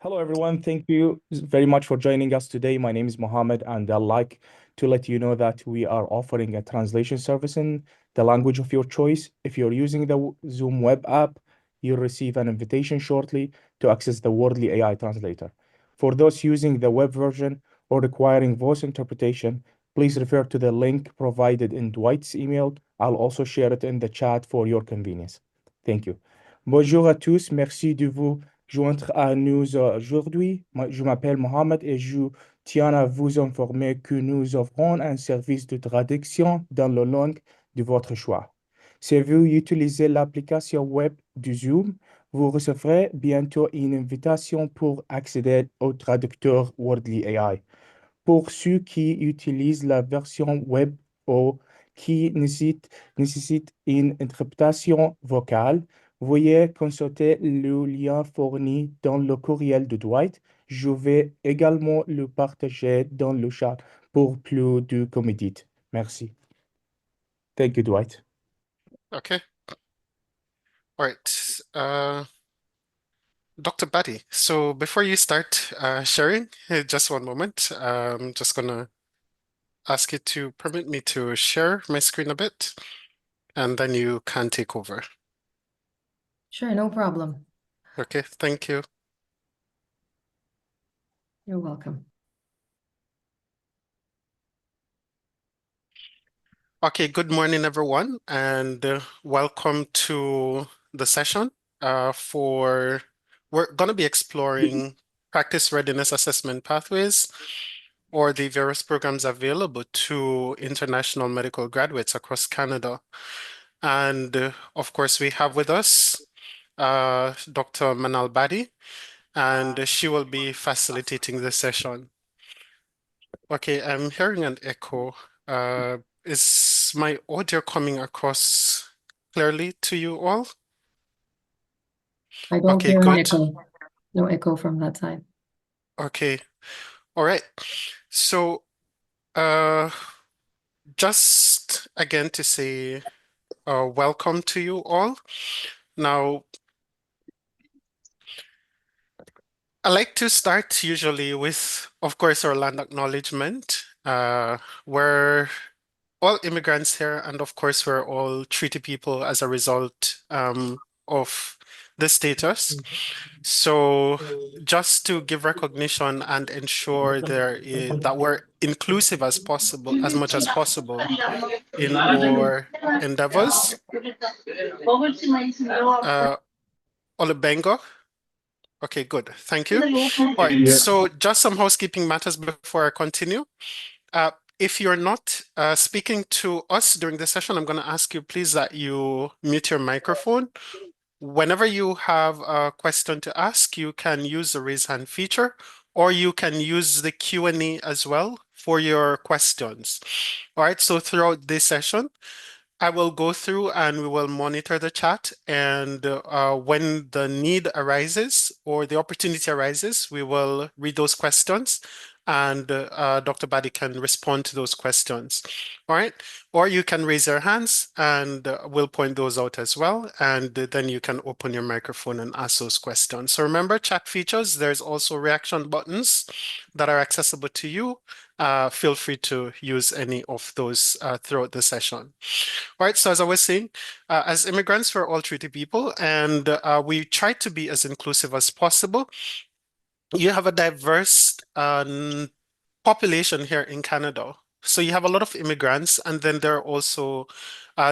Hello, everyone. Thank you very much for joining us today. My name is Mohammed, and I'd like to let you know that we are offering a translation service in the language of your choice. If you're using the Zoom web app, you'll receive an invitation shortly to access the Wordly AI translator. For those using the web version or requiring voice interpretation, please refer to the link provided in Dwight's email. I'll also share it in the chat for your convenience. Thank you. Bonjour à tous. Merci de vous joindre à nous aujourd'hui. Je m'appelle Mohamed et je tiens à vous informer que nous offrons un service de traduction dans la langue de votre choix. Si vous utilisez l'application web du Zoom, vous recevrez bientôt une invitation pour accéder au traducteur Wordly AI. Pour ceux qui utilisent la version web ou qui nécessitent une interprétation vocale, veuillez consulter le lien fourni dans le courriel de Dwight. Je vais également le partager dans le chat pour plus de comédies. Merci. Thank you, Dwight. Okay. All right. Dr. Badi, so before you start sharing, just one moment. I'm just gonna ask you to permit me to share my screen a bit, and then you can take over. Sure, no problem. Okay, thank you. You're welcome. Okay, good morning, everyone, and welcome to the session. We're going to be exploring practice readiness assessment pathways or the various programs available to international medical graduates across Canada. And of course, we have with us Dr. Manal Badi, and she will be facilitating the session. Okay, I'm hearing an echo. Is my audio coming across clearly to you all? I don't Okay, hear an good. echo. No echo from that side. Okay, all right. So, just again to say welcome to you all. Now, I like to start usually with, of course, our land acknowledgement. We're all immigrants here, and of course, we're all treaty people as a result of the status. So just to give recognition and ensure that we're inclusive as possible, as much as possible in our endeavors. Olubengo. Okay, good. Thank you. All right, so just some housekeeping matters before I continue. If you're not speaking to us during the session, I'm going to ask you please that you mute your microphone. Whenever you have a question to ask, you can use the raise hand feature, or you can use the Q&A as well for your questions. All right, so throughout this session, I will go through and we will monitor the chat, and when the need arises or the opportunity arises, we will read those questions and Dr. Badi can respond to those questions. All right, or you can raise your hands and we'll point those out as well, and then you can open your microphone and ask those questions. So remember, chat features, there's also reaction buttons that are accessible to you. Feel free to use any of those throughout the session. All right, so as I was saying, as immigrants, we're all treaty people, and we try to be as inclusive as possible. You have a diverse population here in Canada. So you have a lot of immigrants, and then there are also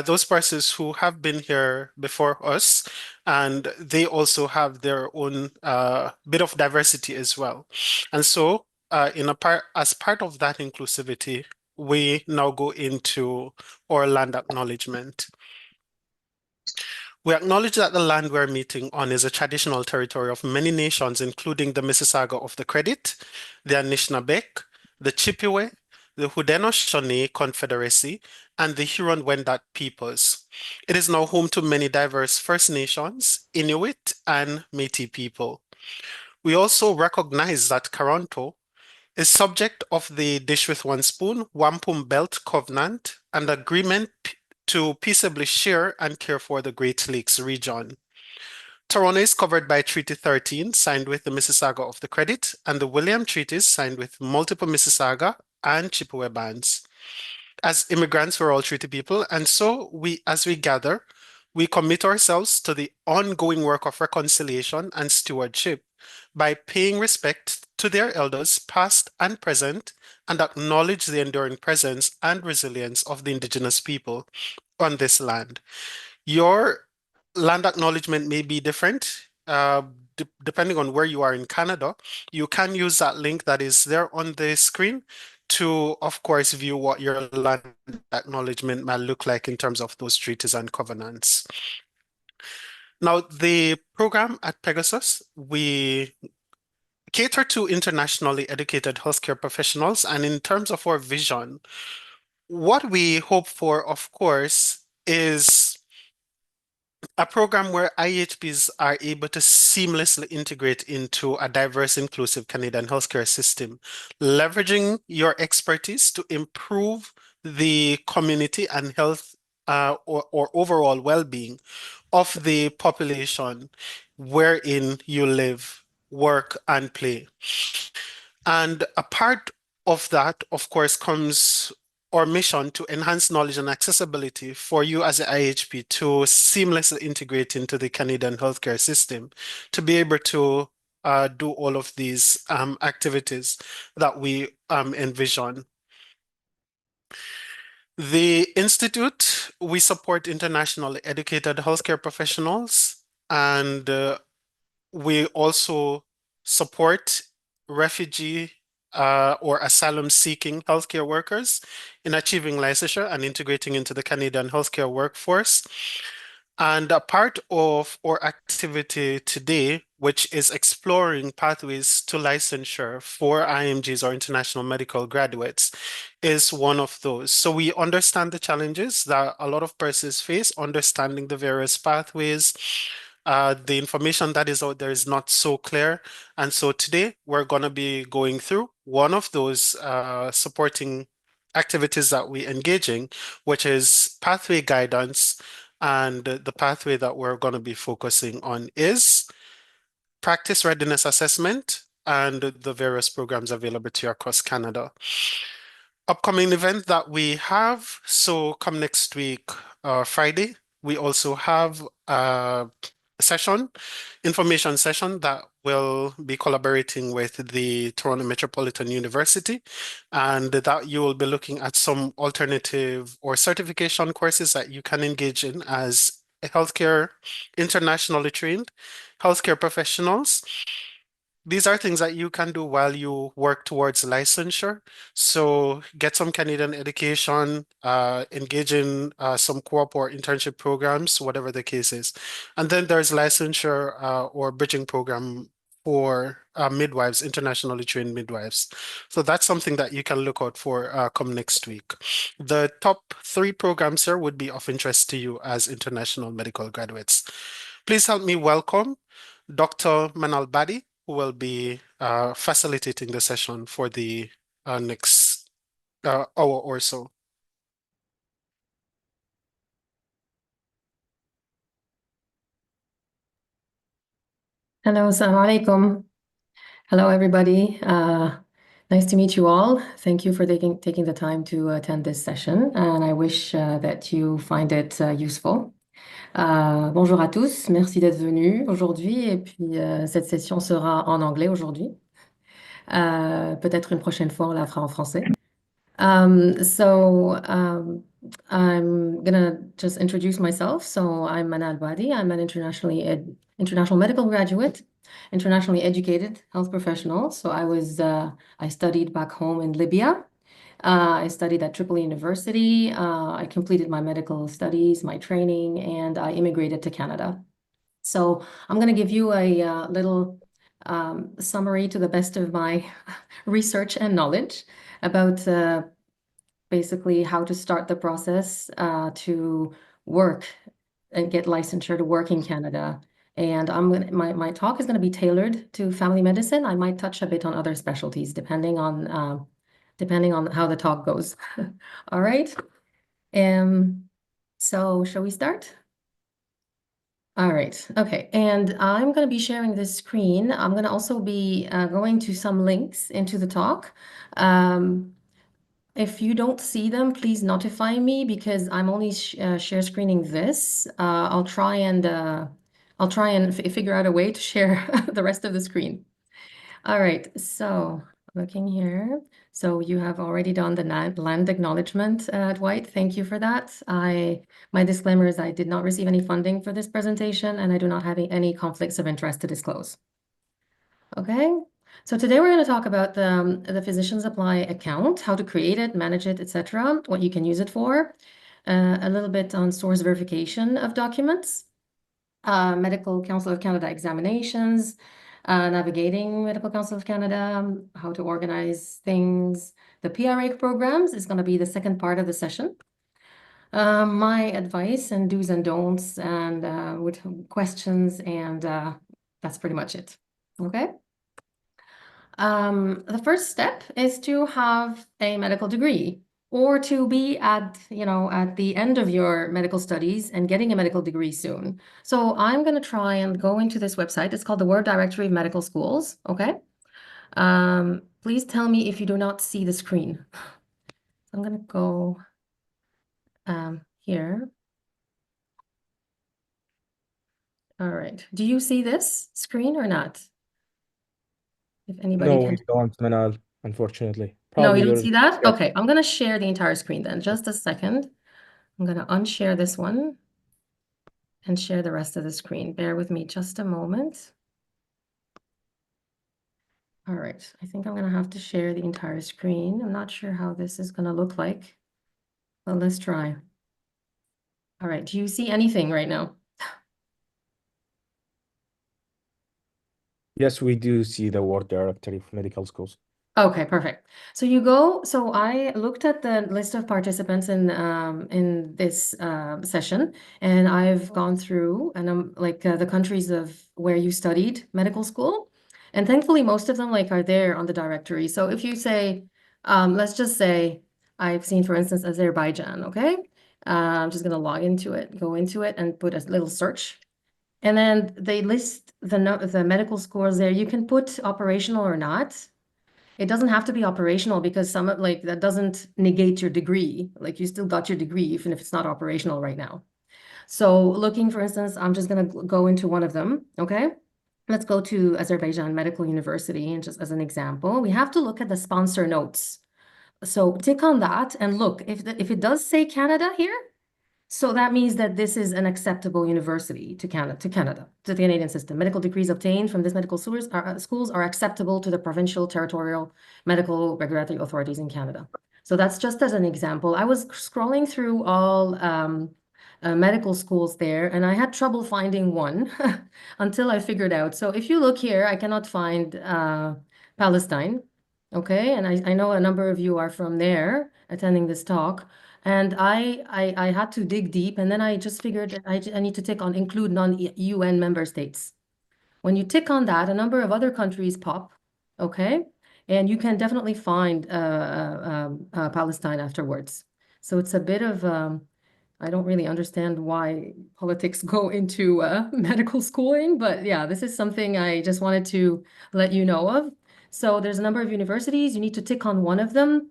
those persons who have been here before us, and they also have their own bit of diversity as well. And so as part of that inclusivity, we now go into our land acknowledgement. We acknowledge that the land we're meeting on is a traditional territory of many nations, including the Mississauga of the Credit, the Anishinaabe, the Chippewa, the Haudenosaunee Confederacy, and the Huron-Wendat peoples. It is now home to many diverse First Nations, Inuit, and Métis people. We also recognize that Toronto is subject of the Dish with One Spoon, Wampum Belt Covenant, and agreement to peaceably share and care for the Great Lakes region. Toronto is covered by Treaty 13, signed with the Mississauga of the Credit, and the William Treaties, signed with multiple Mississauga and Chippewa bands. As immigrants, we're all treaty people, and so as we gather, we commit ourselves to the ongoing work of reconciliation and stewardship by paying respect to their elders, past and present, and acknowledge the enduring presence and resilience of the Indigenous people on this land. Your land acknowledgement may be different, depending on where you are in Canada. You can use that link that is there on the screen to, of course, view what your land acknowledgement might look like in terms of those treaties and covenants. Now, the program at PEGASUS, we cater to internationally educated healthcare professionals, and in terms of our vision, what we hope for, of course, is a program where IEHPs are able to seamlessly integrate into a diverse, inclusive Canadian healthcare system, leveraging your expertise to improve the community and health or overall well-being of the population wherein you live, work, and play. And a part of that, of course, comes our mission to enhance knowledge and accessibility for you as an IHP to seamlessly integrate into the Canadian healthcare system, to be able to do all of these activities that we envision. The Institute, we support internationally educated healthcare professionals, and we also support refugee or asylum-seeking healthcare workers in achieving licensure and integrating into the Canadian healthcare workforce. And a part of our activity today, which is exploring pathways to licensure for IMGs or international medical graduates, is one of those. So we understand the challenges that a lot of persons face, understanding the various pathways. The information that is out there is not so clear. And so today we're going to be going through one of those supporting activities that we engage in, which is pathway guidance. And the pathway that we're going to be focusing on is practice readiness assessment and the various programs available to you across Canada. Upcoming event that we have, so come next week, Friday, we also have a information session that will be collaborating with the Toronto Metropolitan University, and that you will be looking at some alternative or certification courses that you can engage in as a healthcare, internationally trained healthcare professionals. These are things that you can do while you work towards licensure. So get some Canadian education, engage in some co-op or internship programs, whatever the case is. And then there's licensure or bridging program for midwives, internationally trained midwives. So that's something that you can look out for come next week. The top 3 programs here would be of interest to you as international medical graduates. Please help me welcome Dr. Manal Badi, who will be facilitating the session for the next hour or so. Hello, assalamu alaikum. Hello, everybody. Nice to meet you all. Thank you for taking the time to attend this session, and I wish that you find it useful. Bonjour à tous, merci d'être venus aujourd'hui, et puis cette session sera en anglais aujourd'hui. Peut-être une prochaine fois on la fera en français. I'm gonna just introduce myself. So I'm Manal Badi. I'm an international medical graduate, internationally educated health professional. So I studied back home in Libya. I studied at Tripoli University. I completed my medical studies, my training, and I immigrated to Canada. So I'm going to give you a little summary to the best of my research and knowledge about basically how to start the process to work and get licensure to work in Canada. And my talk is going to be tailored to family medicine. I might touch a bit on other specialties depending on how the talk goes. All right. So shall we start? All right. Okay. And I'm going to be sharing this screen. I'm going to also be going to some links into the talk. If you don't see them, please notify me because I'm only share screening this. I'll try and figure out a way to share the rest of the screen. All right. So looking here. So you have already done the land acknowledgement, Dwight. Thank you for that. My disclaimer is I did not receive any funding for this presentation, and I do not have any conflicts of interest to disclose. Okay. So today we're going to talk about the Physicians Apply account, how to create it, manage it, etc., what you can use it for, a little bit on source verification of documents, Medical Council of Canada examinations, navigating Medical Council of Canada, how to organize things. The PRA programs is going to be the second part of the session. My advice and do's and don'ts and with questions, and that's pretty much it. Okay. The first step is to have a medical degree or to be at the end of your medical studies and getting a medical degree soon. So I'm going to try and go into this website. It's called the World Directory of Medical Schools. Okay. Please tell me if you do not see the screen. So I'm going to go here. All right. Do you see this screen or not? If anybody No, can. we don't, Manal, unfortunately. No, Probably you don't yours. see that? Yeah. Okay, I'm going to share the entire screen then. Just a second. I'm going to unshare this one and share the rest of the screen. Bear with me just a moment. All right, I think I'm going to have to share the entire screen. I'm not sure how this is going to look like, but let's try. All right, do you see anything right now? Yes, we do see the World Directory of Medical Schools. Okay, perfect. So I looked at the list of participants in this session, and I've gone through and I'm like the countries of where you studied medical school, and thankfully most of them like are there on the directory. So if you say, let's just say I've seen, for instance, Azerbaijan, okay? I'm just gonna log into it, go into it, and put a little search. And then they list the medical scores there. You can put operational or not. It doesn't have to be operational because some like that doesn't negate your degree. Like you still got your degree even if it's not operational right now. So looking, for instance, I'm just going to go into one of them. Okay. Let's go to Azerbaijan Medical University. And just as an example, we have to look at the sponsor notes. So tick on that and look if it does say Canada here. So that means that this is an acceptable university to Canada, to the Canadian system. Medical degrees obtained from this medical schools are acceptable to the provincial, territorial medical regulatory authorities in Canada. So that's just as an example. I was scrolling through all medical schools there, and I had trouble finding one until I figured out. So if you look here, I cannot find Palestine. Okay, and I know a number of you are from there attending this talk. And I had to dig deep, and then I just figured that I need to tick on include non-UN member states. When you tick on that, a number of other countries pop, okay? And you can definitely find Palestine afterwards. So it's a bit of, I don't really understand why politics go into medical schooling, but yeah, this is something I just wanted to let you know of. So there's a number of universities, you need to tick on one of them.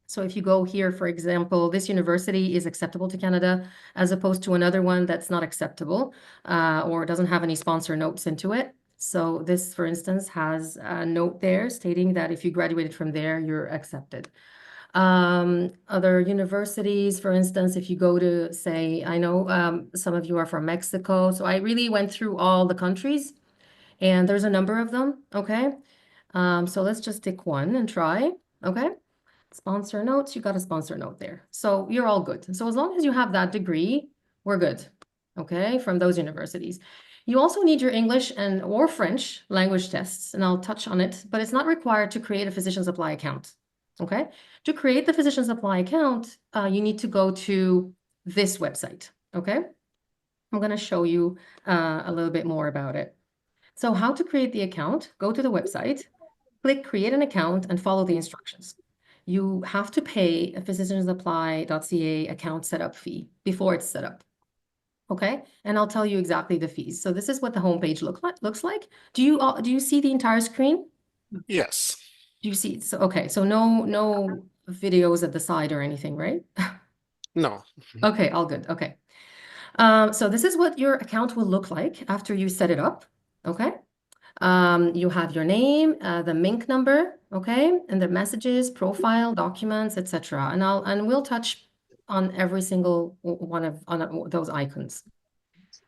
So if you go here, for example, this university is acceptable to Canada as opposed to another one that's not acceptable or doesn't have any sponsor notes into it. So this, for instance, has a note there stating that if you graduated from there, you're accepted. Other universities, for instance, if you go to, say, I know some of you are from Mexico, so I really went through all the countries and there's a number of them, okay? So let's just tick one and try, okay? Sponsor notes, you got a sponsor note there. So you're all good. So as long as you have that degree, we're good, okay, from those universities. You also need your English or French language tests, and I'll touch on it, but it's not required to create a Physicians Apply account, okay? To create the Physicians Apply account, you need to go to this website, okay? I'm going to show you a little bit more about it. So how to create the account, go to the website, click create an account and follow the instructions. You have to pay a physiciansapply.ca account setup fee before it's set up. Okay, and I'll tell you exactly the fees. So this is what the homepage looks like. Do you see the entire screen? Yes. Do you see? So okay, so no videos at the side or anything, right? No. Okay, all good. Okay. So this is what your account will look like after you set it up. Okay. You have your name, the MINC number, okay, and the messages, profile, documents, etc. And we'll touch on every single one of those icons.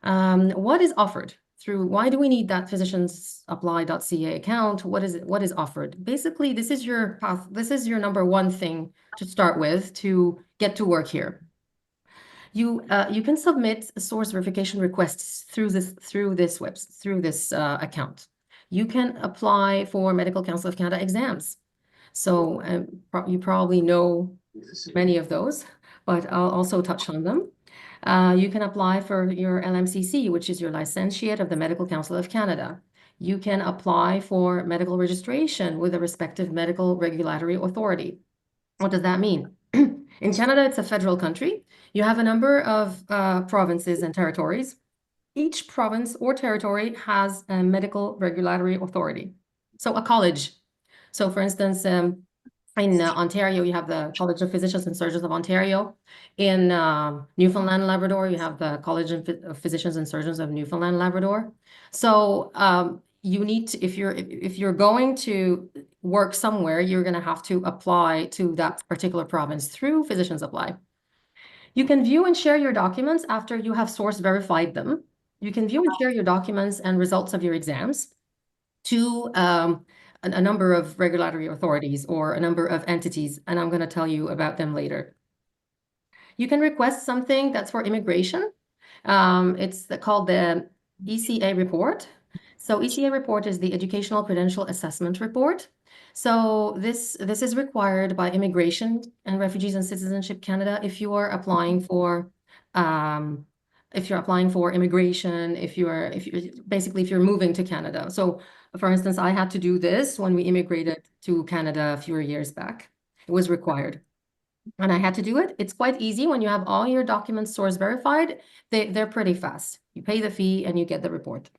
What is offered through? Why do we need that physicianapply.ca account? What is offered? Basically, this is your path. This is your number one thing to start with to get to work here. You can submit source verification requests through this account. You can apply for Medical Council of Canada exams. So you probably know many of those, but I'll also touch on them. You can apply for your LMCC, which is your licentiate of the Medical Council of Canada. You can apply for medical registration with a respective medical regulatory authority. What does that mean? In Canada, it's a federal country. You have a number of provinces and territories. Each province or territory has a medical regulatory authority. So a college. So for instance, in Ontario, you have the College of Physicians and Surgeons of Ontario. In Newfoundland and Labrador, you have the College of Physicians and Surgeons of Newfoundland and Labrador. So you need to, if you're going to work somewhere, you're going to have to apply to that particular province through Physicians Apply. You can view and share your documents after you have source verified them. You can view and share your documents and results of your exams to a number of regulatory authorities or a number of entities, and I'm going to tell you about them later. You can request something that's for immigration. It's called the ECA report. So ECA report is the Educational Credential Assessment Report. So this is required by Immigration and Refugees and Citizenship Canada if you are applying for immigration, if you're moving to Canada. So for instance, I had to do this when we immigrated to Canada a few years back. It was required. And I had to do it. It's quite easy when you have all your documents source verified. They're pretty fast. You pay the fee and you get the report.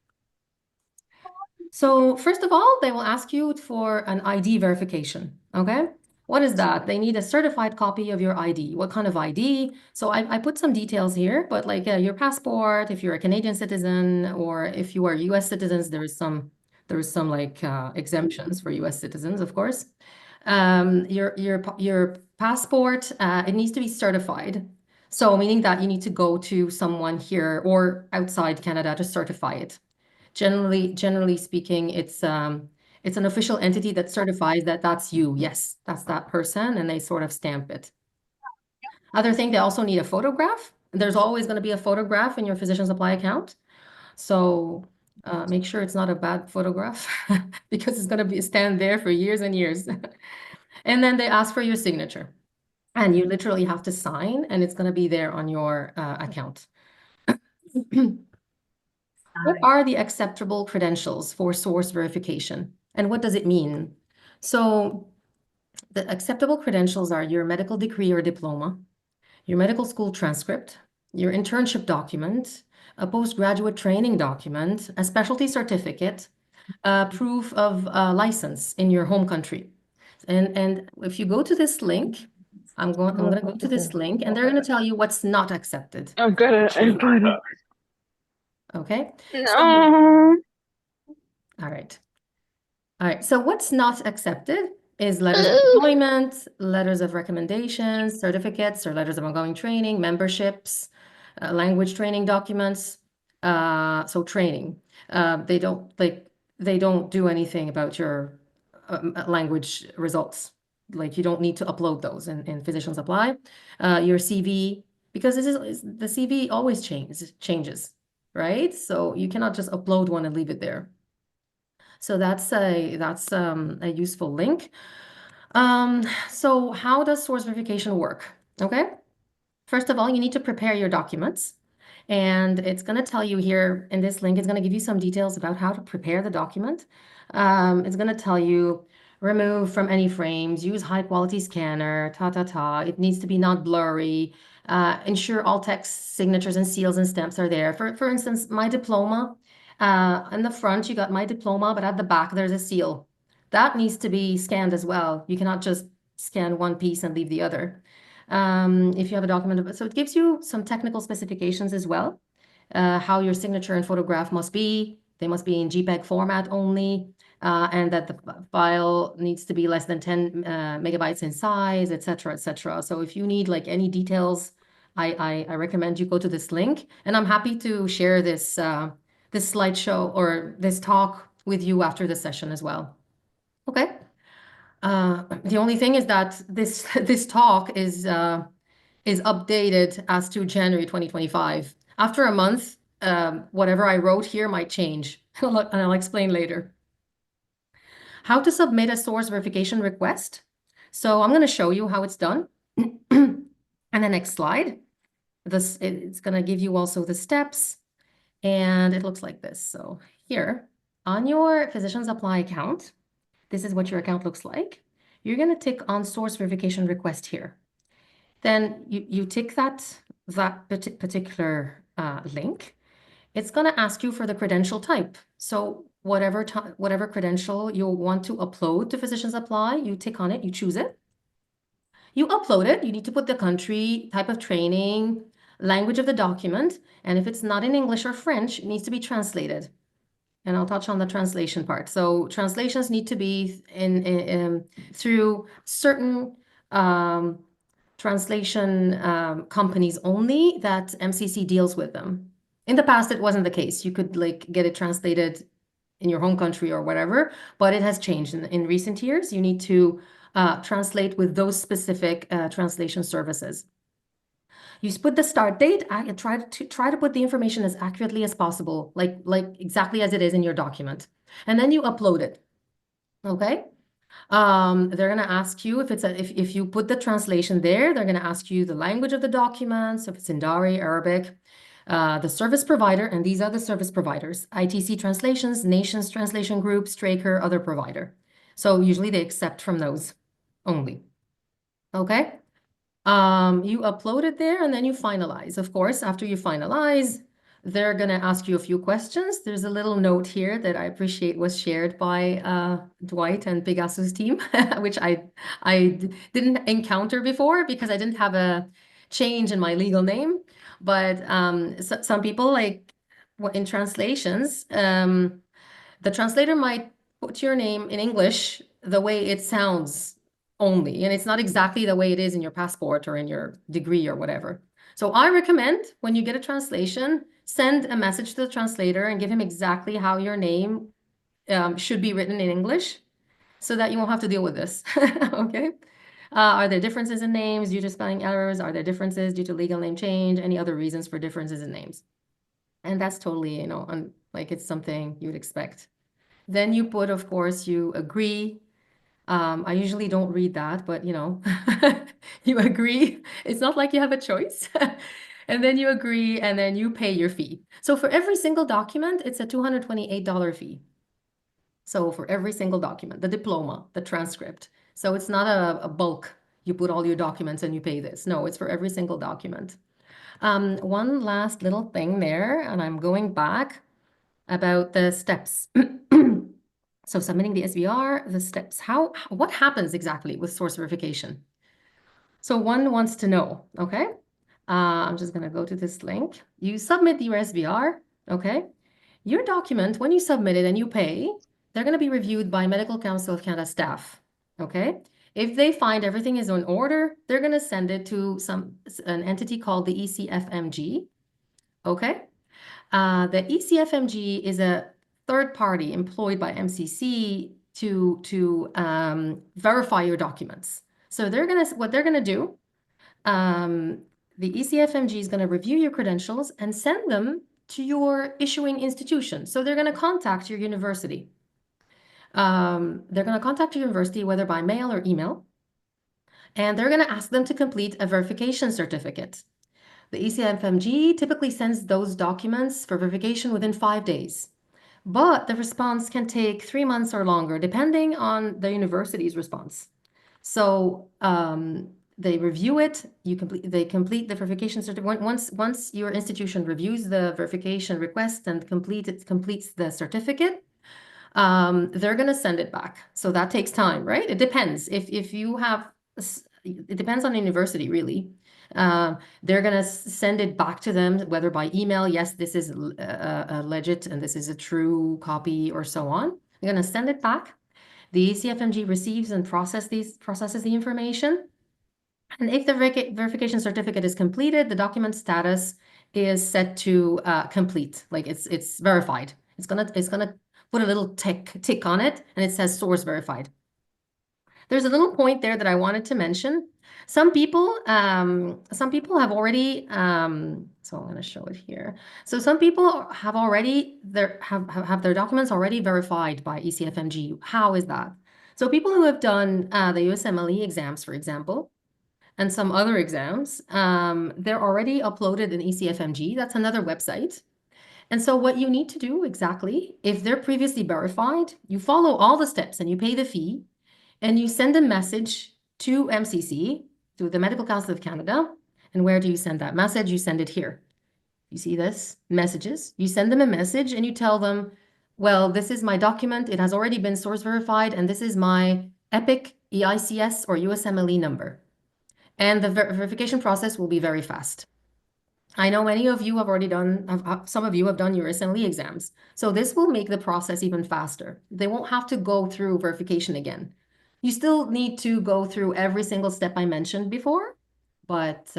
So first of all, they will ask you for an ID verification, okay? What is that? They need a certified copy of your ID. What kind of ID? So I put some details here, but like your passport, if you're a Canadian citizen, or if you are US citizens, there is some like exemptions for US citizens, of course. Your passport, it needs to be certified. So meaning that you need to go to someone here or outside Canada to certify it. Generally speaking, it's an official entity that certifies that that's you. Yes, that's that person, and they sort of stamp it. Other thing, they also need a photograph. There's always going to be a photograph in your Physicians Apply account. So make sure it's not a bad photograph because it's going to stand there for years and years. And then they ask for your signature. And you literally have to sign, and it's going to be there on your account. What are the acceptable credentials for source verification? And what does it mean? So the acceptable credentials are your medical degree or diploma, your medical school transcript, your internship document, a postgraduate training document, a specialty certificate, proof of license in your home country. And if you go to this link, I'm going to go to this link, and they're going to tell you what's not accepted. I'm gonna invite him. Okay. No. All right. All right. So what's not accepted is letters of employment, letters of recommendations, certificates or letters of ongoing training, memberships, language training documents. So training. They don't do anything about your language results. You don't need to upload those in Physicians Apply. Your CV, because the CV always changes, right? So you cannot just upload one and leave it there. So that's a useful link. So how does source verification work? Okay. First of all, you need to prepare your documents. And it's going to tell you here in this link, it's going to give you some details about how to prepare the document. It's going to tell you remove from any frames, use high quality scanner, It needs to be not blurry. Ensure all text, signatures, and seals and stamps are there. For instance, my diploma, in the front, you got my diploma, but at the back, there's a seal. That needs to be scanned as well. You cannot just scan one piece and leave the other. If you have a document, so it gives you some technical specifications as well, how your signature and photograph must be. They must be in JPEG format only, and that the file needs to be less than 10 megabytes in size, et cetera, et cetera. So if you need like any details, I recommend you go to this link, and I'm happy to share this this slideshow or this talk with you after the session as well. Okay. The only thing is that this talk is updated as to January 2025. After a month, whatever I wrote here might change, and I'll explain later. How to submit a source verification request. So I'm going to show you how it's done. And the next slide, it's going to give you also the steps, and it looks like this. So here on your Physicians Apply account, this is what your account looks like. You're going to tick on source verification request here. Then you tick that particular link. It's going to ask you for the credential type. So whatever credential you want to upload to Physicians Apply, you tick on it, you choose it. You upload it. You need to put the country, type of training, language of the document, and if it's not in English or French, it needs to be translated. And I'll touch on the translation part. So translations need to be through certain translation companies only that MCC deals with them. In the past, it wasn't the case. You could like get it translated in your home country or whatever, but it has changed in recent years. You need to translate with those specific translation services. You put the start date. I try to put the information as accurately as possible, like exactly as it is in your document, and then you upload it. Okay. They're gonna ask you if you put the translation there, they're gonna ask you the language of the document. So if it's in Dari, Arabic, the service provider, and these are the service providers: ITC Translations, Nations Translation Group, Straker, other provider. So usually they accept from those only. Okay. You upload it there and then you finalize. Of course, after you finalize, they're going to ask you a few questions. There's a little note here that I appreciate was shared by Dwight and PEGASUS team, which I didn't encounter before because I didn't have a change in my legal name. But some people, like in translations, the translator might put your name in English the way it sounds only, and it's not exactly the way it is in your passport or in your degree or whatever. So I recommend when you get a translation, send a message to the translator and give him exactly how your name should be written in English so that you won't have to deal with this. Okay. Are there differences in names due to spelling errors? Are there differences due to legal name change? Any other reasons for differences in names? And that's totally, you know, like it's something you would expect. Then you put, of course, you agree. I usually don't read that, but you know, you agree. It's not like you have a choice. And then you agree and then you pay your fee. So for every single document, it's a $228 fee. So for every single document, the diploma, the transcript. So it's not a bulk. You put all your documents and you pay this. No, it's for every single document. One last little thing there, and I'm going back about the steps. So submitting the SVR, the steps, what happens exactly with source verification? So one wants to know, okay? I'm just gonna go to this link. You submit your SVR, okay? Your document, when you submit it and you pay, they're gonna be reviewed by Medical Council of Canada staff, okay? If they find everything is in order, they're gonna send it to an entity called the ECFMG, okay? The ECFMG is a third party employed by MCC to verify your documents. So what they're gonna do, the ECFMG is gonna review your credentials and send them to your issuing institution. So they're gonna contact your university. They're gonna contact your university, whether by mail or email, and they're gonna ask them to complete a verification certificate. The ECFMG typically sends those documents for verification within 5 days, but the response can take 3 months or longer, depending on the university's response. So they review it. They complete the verification certificate. Once your institution reviews the verification request and completes the certificate, they're going to send it back. So that takes time, right? It depends. If you have, it depends on the university, really. They're going to send it back to them, whether by email, yes, this is legit and this is a true copy, or so on. They're going to send it back. The ECFMG receives and processes the information. And if the verification certificate is completed, the document status is set to complete, like it's verified. It's gonna put a little tick on it, and it says source verified. There's a little point there that I wanted to mention. Some people have already, so I'm going to show it here. So some people have already have their documents already verified by ECFMG. How is that? So people who have done the USMLE exams, for example, and some other exams, they're already uploaded in ECFMG. That's another website. And so what you need to do exactly, if they're previously verified, you follow all the steps and you pay the fee, and you send a message to MCC, to the Medical Council of Canada. And where do you send that message? You send it here. You see this? Messages. You send them a message and you tell them, well, this is my document. It has already been source verified, and this is my EPIC, EICS, or USMLE number. And the verification process will be very fast. I know many of you have already done, some of you have done your USMLE exams. So this will make the process even faster. They won't have to go through verification again. You still need to go through every single step I mentioned before, but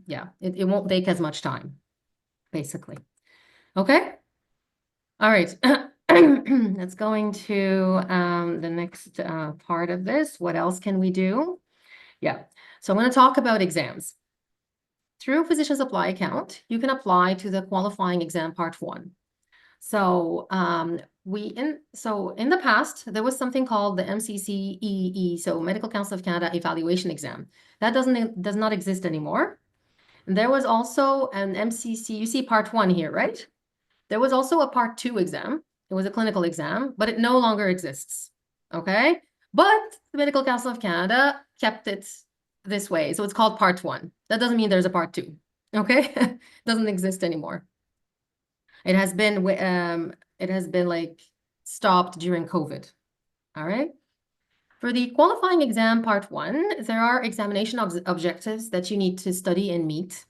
yeah, it won't take as much time, basically. Okay? All right. Let's go into the next part of this. What else can we do? Yeah. So I'm going to talk about exams. Through Physicians Apply account, you can apply to the qualifying exam part 1. So in the past, there was something called the MCCEE, so Medical Council of Canada Evaluation Exam. That does not exist anymore. And there was also an MCC, you see part 1 here, right? There was also a part 2 exam. It was a clinical exam, but it no longer exists. Okay? But the Medical Council of Canada kept it this way. So it's called part 1. That doesn't mean there's a part 2. Okay? It doesn't exist anymore. It has been like stopped during COVID. All right. For the qualifying exam part 1, there are examination objectives that you need to study and meet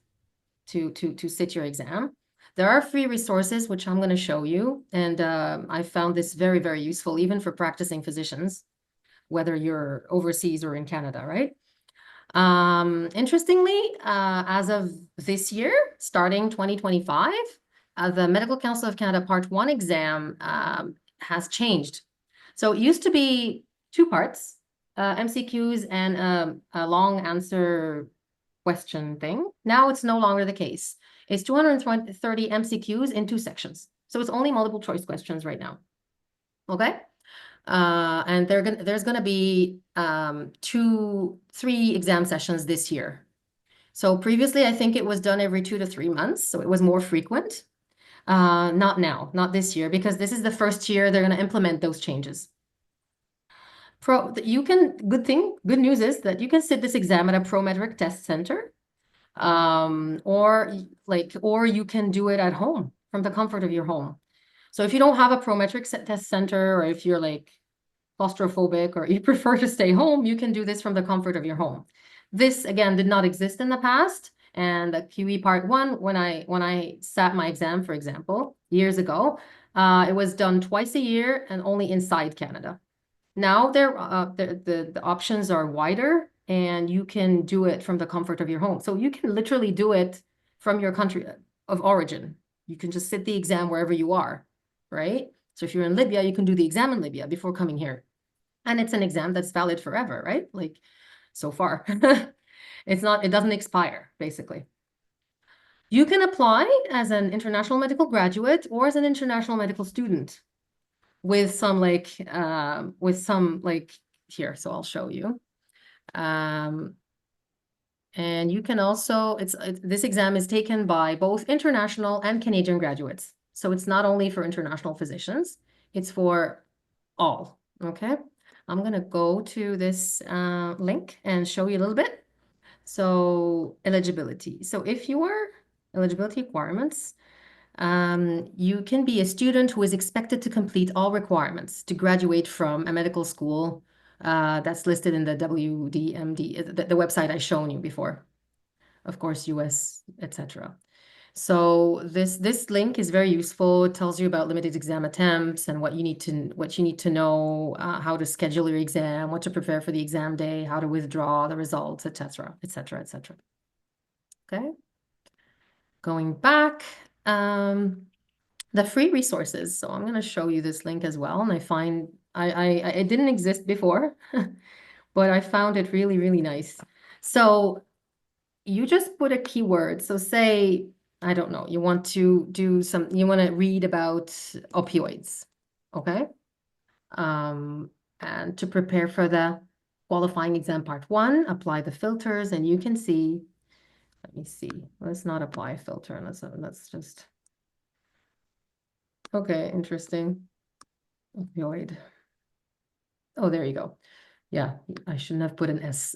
to sit your exam. There are free resources, which I'm going to show you. And I found this very, very useful, even for practicing physicians, whether you're overseas or in Canada, right? Interestingly, as of this year, starting 2025, the Medical Council of Canada Part 1 exam has changed. So it used to be 2 parts, MCQs and a long answer question thing. Now it's no longer the case. It's 230 MCQs in 2 sections. So it's only multiple choice questions right now. Okay? And there's going to be 3 exam sessions this year. So previously, I think it was done every 2 to 3 months. So it was more frequent. Not now, not this year, because this is the first year they're going to implement those changes. Good news is that you can sit this exam at a Prometric test center, or you can do it at home from the comfort of your home. So if you don't have a Prometric test center, or if you're like claustrophobic, or you prefer to stay home, you can do this from the comfort of your home. This, again, did not exist in the past. And the QE part 1, when I sat my exam, for example, years ago, it was done twice a year and only inside Canada. Now the options are wider, and you can do it from the comfort of your home. So you can literally do it from your country of origin. You can just sit the exam wherever you are, right? So if you're in Libya, you can do the exam in Libya before coming here. And it's an exam that's valid forever, right? Like, so far. It doesn't expire, basically. You can apply as an international medical graduate or as an international medical student with some here, so I'll show you. And you can also, this exam is taken by both international and Canadian graduates. So it's not only for international physicians, it's for all, okay? I'm gonna go to this link and show you a little bit. So eligibility. So if you are eligibility requirements, you can be a student who is expected to complete all requirements to graduate from a medical school that's listed in the WDMD, the website I shown you before. Of course, US, etc. So this link is very useful. It tells you about limited exam attempts and what you need to know, how to schedule your exam, what to prepare for the exam day, how to withdraw the results, etc., etc., etc. Okay. Going back, the free resources. So I'm going to show you this link as well, and I find it didn't exist before, but I found it really, really nice. So you just put a keyword. So say, I don't know, you want to you want to read about opioids, okay? And to prepare for the qualifying exam part 1, apply the filters, and you can see, let me see, let's not apply a filter, let's just, okay, interesting. Opioid. Oh, there you go. Yeah, I shouldn't have put an S.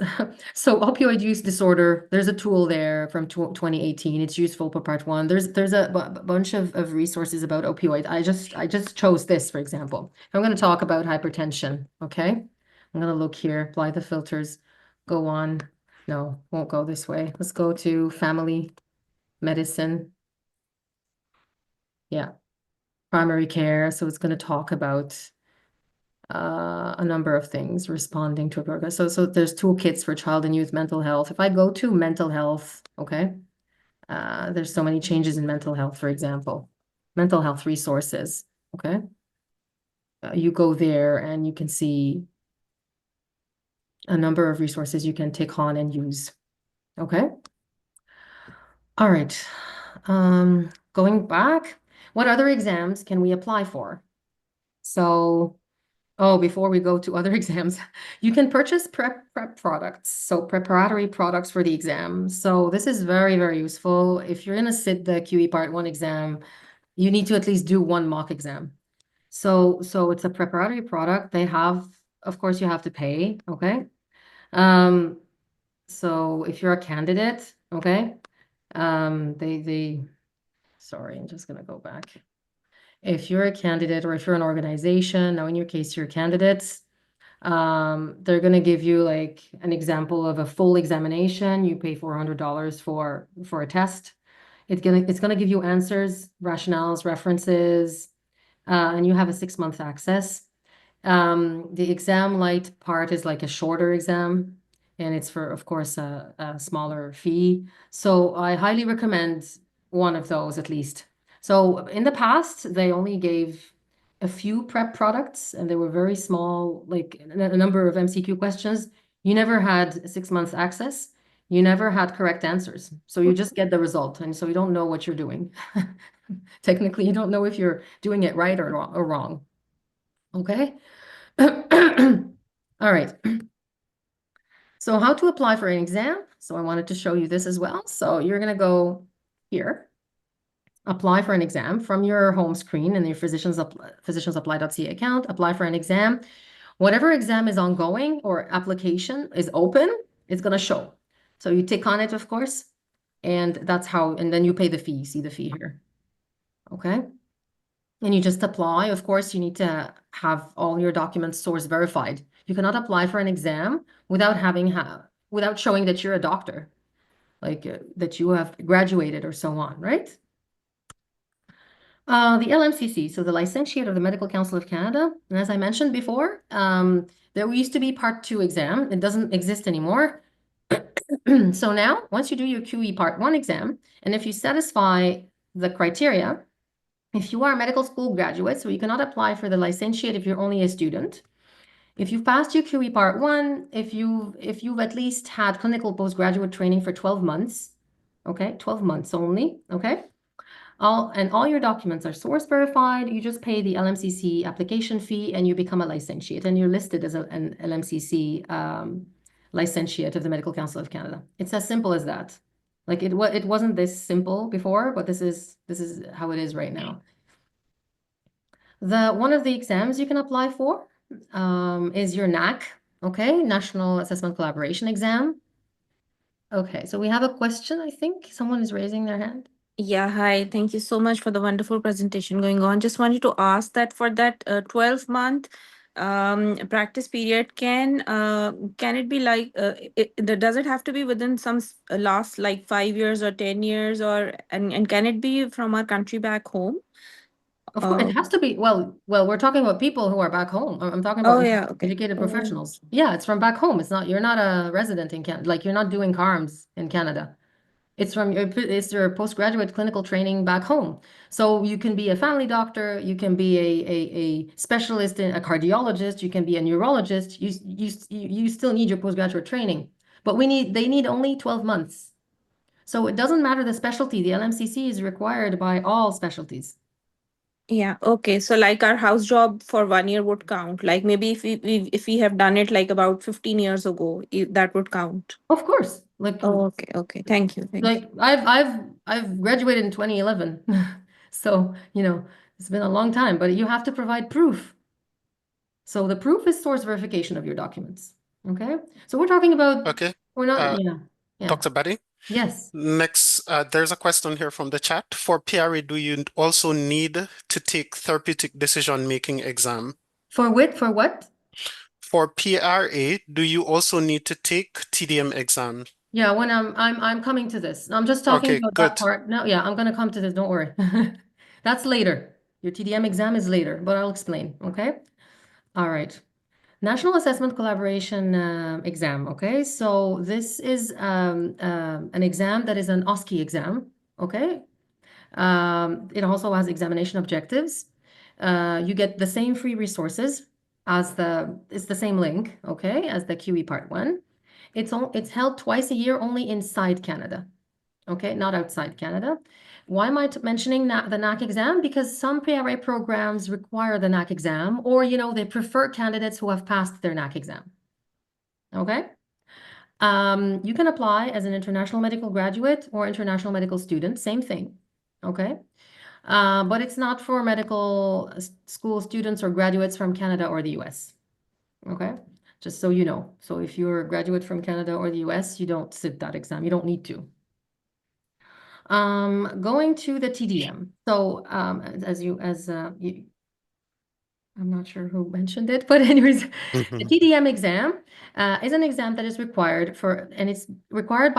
So opioid use disorder, there's a tool there from 2018. It's useful for part 1. There's a bunch of resources about opioid. I just chose this, for example. I'm going to talk about hypertension, okay? I'm going to look here, apply the filters, go on. No, won't go this way. Let's go to family medicine. Yeah, primary care. So it's going to talk about a number of things responding to a program. So there's toolkits for child and youth mental health. If I go to mental health, okay, there's so many changes in mental health, for example, mental health resources, okay. You go there and you can see a number of resources you can take on and use, okay. All right, going back, what other exams can we apply for? So oh, before we go to other exams, you can purchase prep products, so preparatory products for the exam. So this is very, very useful. If you're going to sit the QE Part 1 exam, you need to at least do 1 mock exam. So it's a preparatory product. They have, of course, you have to pay, okay? So if you're a candidate, okay, sorry, I'm just going to go back. If you're a candidate or if you're an organization, now in your case, you're candidates, they're going to give you like an example of a full examination. You pay $400 for a test. It's gonna give you answers, rationales, references, and you have a 6-month access. The exam light part is like a shorter exam, and it's for, of course, a smaller fee. So I highly recommend one of those at least. So in the past, they only gave a few prep products, and they were very small, like a number of MCQ questions. You never had 6 months access. You never had correct answers. So you just get the result, and so you don't know what you're doing. Technically, you don't know if you're doing it right or wrong. Okay. All right. So how to apply for an exam. So I wanted to show you this as well. So you're going to go here, apply for an exam from your home screen in your physicianapply.ca account, apply for an exam. Whatever exam is ongoing or application is open, it's going to show. So you tick on it, of course, and that's how, and then you pay the fee. See the fee here. Okay. And you just apply. Of course, you need to have all your documents source verified. You cannot apply for an exam without without showing that you're a doctor, like that you have graduated or so on, right? The LMCC, so the Licentiate of the Medical Council of Canada. And as I mentioned before, there used to be Part 2 exam. It doesn't exist anymore. So now, once you do your QE Part 1 exam, and if you satisfy the criteria, if you are a medical school graduate, so you cannot apply for the licentiate if you're only a student. If you've passed your QE Part 1, if you've at least had clinical postgraduate training for 12 months, okay, 12 months only, okay? All your documents are source verified. You just pay the LMCC application fee and you become a licentiate, and you're listed as an LMCC licentiate of the Medical Council of Canada. It's as simple as that. Like it wasn't this simple before, but this is how it is right now. One of the exams you can apply for is your NAC, okay, National Assessment Collaboration Exam. Okay, so we have a question, I think. Someone is raising their hand. Yeah, hi. Thank you so much for the wonderful presentation going on. Just wanted to ask that for that 12-month practice period, can it be like does it have to be within some last like 5 years or 10 years, or and can it be from our country back home? Of course, it has to be. Well, we're talking about people who are back home. I'm talking about educated professionals. Yeah, it's from back home. It's not, you're not a resident in Canada. Like, you're not doing CARMS in Canada. It's your postgraduate clinical training back home. So you can be a family doctor, you can be a specialist in a cardiologist, you can be a neurologist. You still need your postgraduate training, but they need only 12 months. So it doesn't matter the specialty. The LMCC is required by all specialties. Yeah, okay. So like our house job for 1 year would count. Like maybe if we have done it like about 15 years ago, that would count. Of course. Like, oh, okay. Thank you. Like I've graduated in 2011. So, it's been a long time, but you have to provide proof. So the proof is source verification of your documents. Okay? So we're talking about Okay. we're not Dr. Badi? Yes. Next, there's a question here from the chat. For PRA, do you also need to take therapeutic decision-making exam? For what? For PRA, do you also need to take TDM exam? Yeah, when I'm coming to this. I'm just talking about that part. No, yeah, I'm gonna come to this, don't worry. That's later. Your TDM exam is later, but I'll explain, okay? All right. National Assessment Collaboration exam, okay? So this is an exam that is an OSCE exam, okay? It also has examination objectives. You get the same free resources as it's the same link, okay, as the QE Part 1. It's held twice a year only inside Canada, okay, not outside Canada. Why am I mentioning the NAC exam? Because some PRA programs require the NAC exam, or, they prefer candidates who have passed their NAC exam, okay? You can apply as an international medical graduate or international medical student, same thing, okay? But it's not for medical school students or graduates from Canada or the US, okay? Just so you know. So if you're a graduate from Canada or the US, you don't sit that exam. You don't need to. Going to the TDM. So I'm not sure who mentioned it, but anyways, the TDM exam is an exam that is required and it's required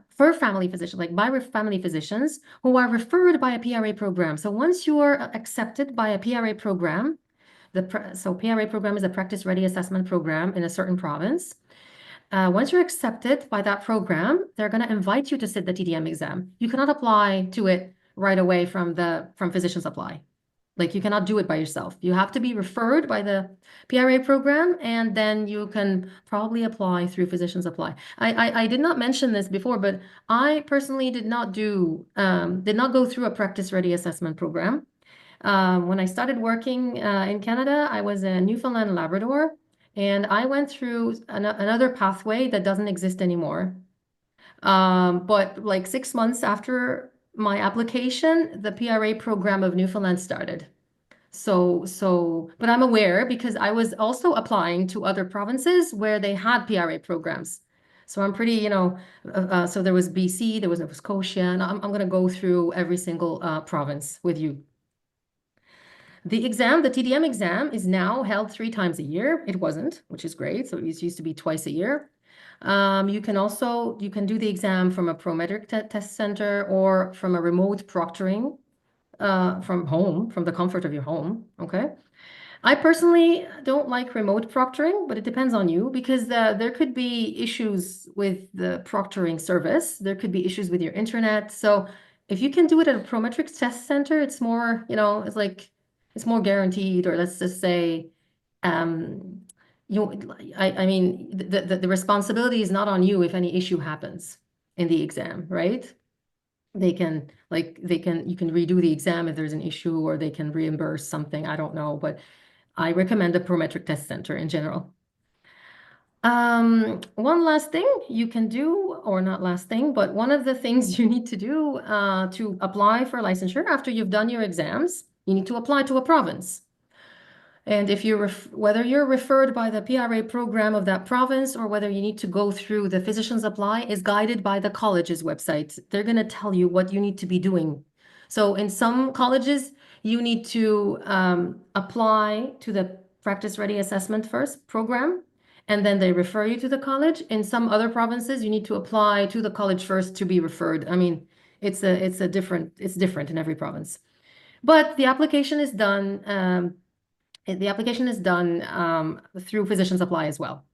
for family physicians, like by family physicians who are referred by a PRA program. So once you are accepted by a PRA program, PRA program is a practice ready assessment program in a certain province. Once you're accepted by that program, they're going to invite you to sit the TDM exam. You cannot apply to it right away from Physicians Apply. Like, you cannot do it by yourself. You have to be referred by the PRA program, and then you can probably apply through Physicians Apply. I did not mention this before, but I personally did not go through a practice ready assessment program. When I started working in Canada, I was a Newfoundland and Labrador, and I went through another pathway that doesn't exist anymore. But like 6 months after my application, the PRA program of Newfoundland started. But I'm aware because I was also applying to other provinces where they had PRA programs. So I'm pretty, so there was BC, there was Nova Scotia, and I'm going to go through every single province with you. The TDM exam is now held 3 times a year. It wasn't, which is great. So it used to be twice a year. You can do the exam from a Prometric test center or from a remote proctoring from home, from the comfort of your home, okay? I personally don't like remote proctoring, but it depends on you because there could be issues with the proctoring service. There could be issues with your internet. So if you can do it at a Prometric test center, it's more, it's more guaranteed, or let's just say, I mean, the responsibility is not on you if any issue happens in the exam, right? You can redo the exam if there's an issue, or they can reimburse something. I don't know, but I recommend a Prometric test center in general. One last thing you can do, or not last thing, but one of the things you need to do to apply for licensure after you've done your exams, you need to apply to a province. And if you're whether you're referred by the PRA program of that province or whether you need to go through the Physicians Apply is guided by the college's website. They're going to tell you what you need to be doing. So in some colleges, you need to apply to the Practice Ready Assessment first program, and then they refer you to the college. In some other provinces, you need to apply to the college first to be referred. I mean, it's different in every province. But the application is done. The application is done through Physicians Apply as well.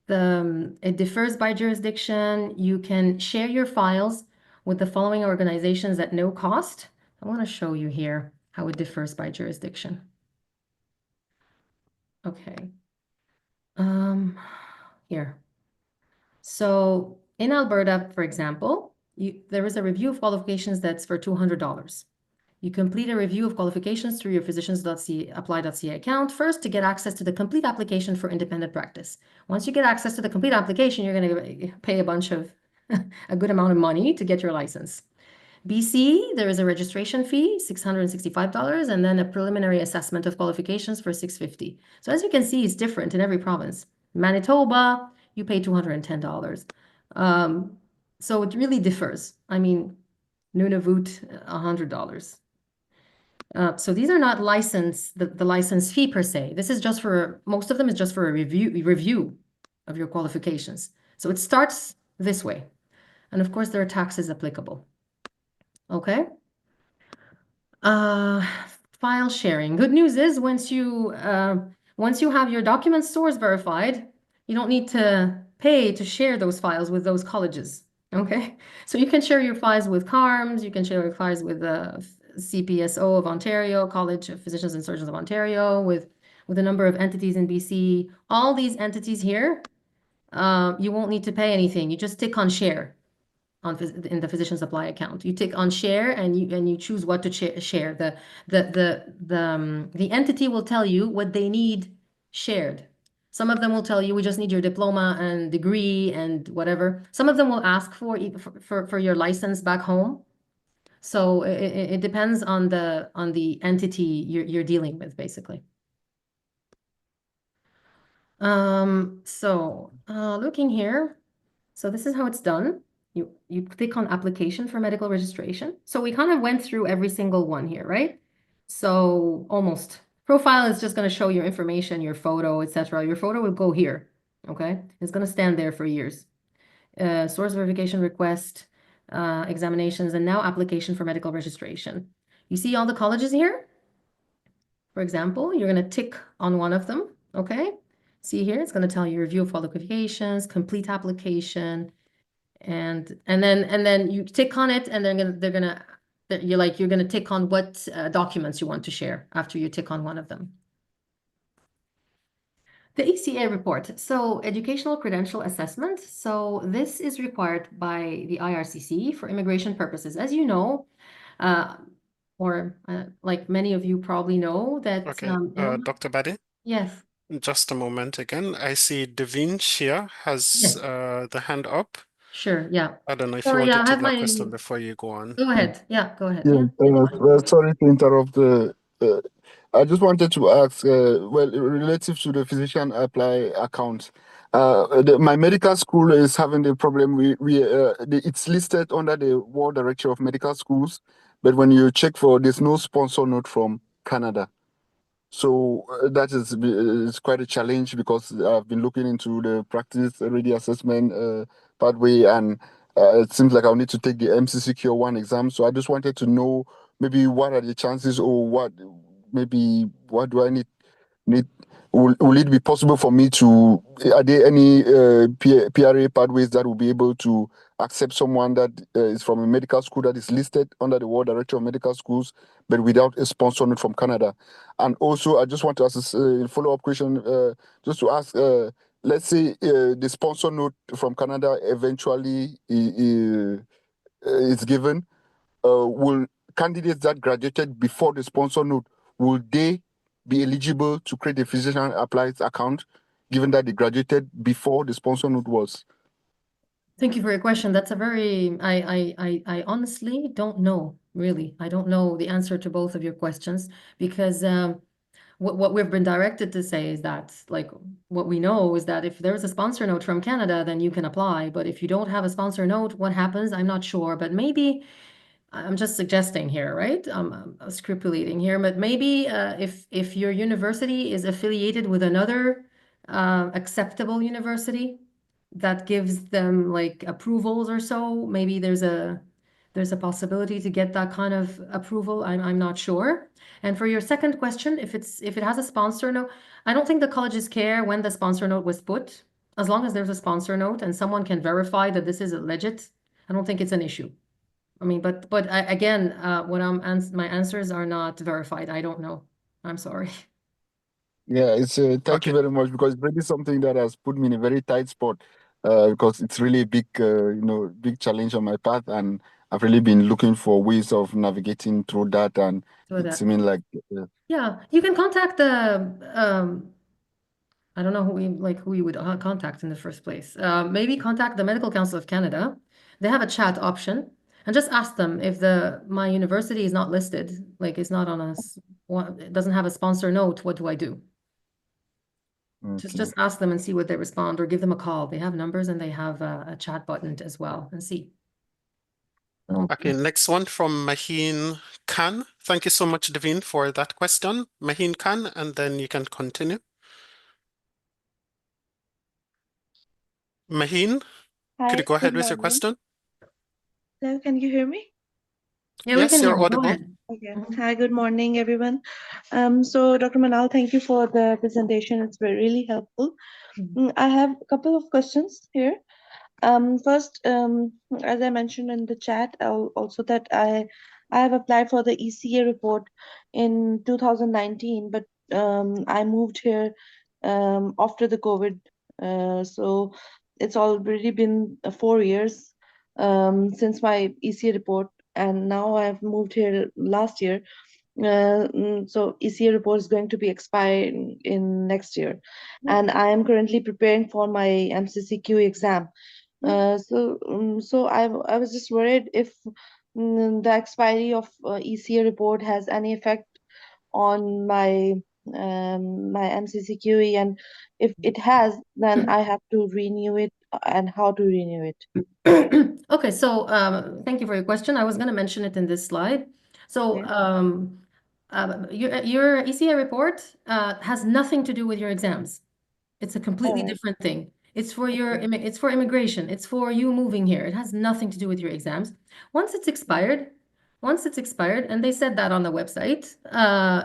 It differs by jurisdiction. You can share your files with the following organizations at no cost. I want to show you here how it differs by jurisdiction. Okay. Here. So in Alberta, for example, there is a review of qualifications that's for $200. You complete a review of qualifications through your physicians.apply.ca account first to get access to the complete application for independent practice. Once you get access to the complete application, you're going to pay a good amount of money to get your license. BC, there is a registration fee, $665, and then a preliminary assessment of qualifications for $650. So as you can see, it's different in every province. Manitoba, you pay $210. So it really differs. I mean, Nunavut, $100. So these are not the license fee per se. This is just for, most of them is just for a review of your qualifications. So it starts this way. And of course, there are taxes applicable. Okay. File sharing. Good news is once you have your document source verified, you don't need to pay to share those files with those colleges. Okay. So you can share your files with CARMS, you can share your files with the CPSO of Ontario, College of Physicians and Surgeons of Ontario, with a number of entities in BC. All these entities here, you won't need to pay anything. You just tick on share in the Physicians Apply account. You tick on share and you choose what to share. The entity will tell you what they need shared. Some of them will tell you we just need your diploma and degree and whatever. Some of them will ask for your license back home. So it depends on the entity you're dealing with, basically. Looking here, so this is how it's done. You click on application for medical registration. So we kind of went through every single one here, right? So almost. Profile is just going to show your information, your photo, etc. Your photo will go here, okay? It's going to stand there for years. Source verification request, examinations, and now application for medical registration. You see all the colleges here? For example, you're going to tick on one of them, okay? See here, it's going to tell you review of qualifications, complete application, and then you tick on it, and you're gonna tick on what documents you want to share after you tick on one of them. The ECA report, so Educational Credential Assessment. So this is required by the IRCC for immigration purposes. As you know, like many of you probably know that. Okay, Dr. Badi? Yes. Just a moment again. I see Devinch here has the hand up. Sure, yeah. I don't know if you want to take that question before you go on. Go ahead. Yeah, go ahead. Sorry to interrupt. I just wanted to ask, relative to the physician apply account, my medical school is having the problem. It's listed under the World Directory of Medical Schools, but when you check there's no sponsor note from Canada. So that is quite a challenge because I've been looking into the practice ready assessment pathway, and it seems like I'll need to take the MCCQ 1 exam. So I just wanted to know maybe what are the chances, or what do I need? Will it be possible for me to? Are there any PRA pathways that will be able to accept someone that is from a medical school that is listed under the World Directory of Medical Schools, but without a sponsor note from Canada? And also, I just want to ask a follow-up question, just to ask, let's say the sponsor note from Canada eventually is given, will candidates that graduated before the sponsor note, will they be eligible to create a physician applies account, given that they graduated before the sponsor note was? Thank you for your question. That's a very, I honestly don't know, really. I don't know the answer to both of your questions because what we've been directed to say is that, like, what we know is that if there's a sponsor note from Canada, then you can apply. But if you don't have a sponsor note, what happens? I'm not sure, but maybe I'm just suggesting here, right? I'm scrupulating here, but maybe if your university is affiliated with another acceptable university that gives them like approvals or so, maybe there's a possibility to get that kind of approval. I'm not sure. And for your second question, if it has a sponsor note, I don't think the colleges care when the sponsor note was put. As long as there's a sponsor note and someone can verify that this is legit, I don't think it's an issue. I mean, but again, my answers are not verified. I don't know. I'm sorry. Yeah, it's thank Okay. you very much, because it's really something that has put me in a very tight spot, because it's really a big big challenge on my path, and I've really been looking for ways of navigating through that, and So it's seeming like yeah, you can contact the I don't know who you would contact in the first place. Maybe contact the Medical Council of Canada. They have a chat option, and just ask them if my university is not listed, like it's not on it doesn't have a sponsor note. What do I do? okay. Just ask them and see what they respond, or give them a call. They have numbers and they have a chat button as well, and see. Okay, next one from Maheen Khan. Thank you so much, Devine, for that question. Maheen Khan, and then you can continue. Maheen, could you Hi, go ahead good with your morning. question? Hello, can you hear me? Yeah, we Yes, can hear you're you. Go audible. ahead. Okay. Mhm. Hi, good morning, everyone. So Dr. Manal, thank you for the presentation. It's really helpful. I have a couple of questions here. First, as I mentioned in the chat, also that I have applied for the ECA report in 2019, but I moved here after the COVID. So it's already been 4 years since my ECA report, and now I've moved here last year. So ECA report is going to be expired in next year, and I am currently preparing for my MCCQ exam. So I was just worried if the expiry of ECA report has any effect on my MCCQE, and if it has, then I have to renew it, and how to renew it. Okay, so thank you for your question. I was going to mention it in this slide. So your ECA report has nothing to do with your exams. It's a completely different thing. It's for it's for immigration. It's for you moving here. It has nothing to do with your exams. Once it's expired, and they said that on the website,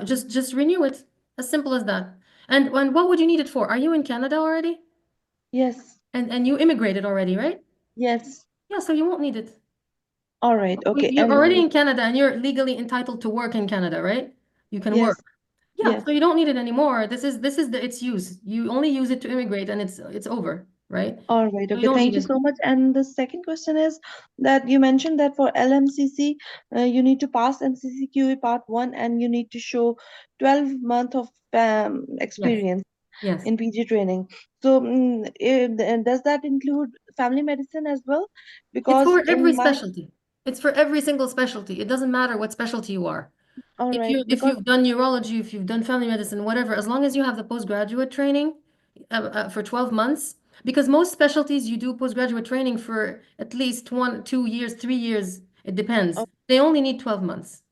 just renew it. As simple as that. And what would you need it for? Are you in Canada already? Yes. And you immigrated already, right? Yes. Yeah, so you won't need it. All right. Okay. You're already in Canada and you're legally entitled to work in Canada, right? You can work. Yeah, Yes. so you don't need it anymore. This is its use. You only use it to immigrate and it's over, right? All right. So Okay. Thank you so much. And the second question is that you mentioned that for LMCC, you need to pass MCCQE Part 1, and you need to show 12 months of experience Yes. in PG training. So does that include family medicine as well? It's Because for every in my specialty. It's for every single specialty. It doesn't matter what specialty you are. all If right, if you've done neurology, if you've done family medicine, whatever, as long as you have the postgraduate training for 12 months, because most specialties you do postgraduate training for at least 1, 2 years, 3 years. It depends. They only need 12 months.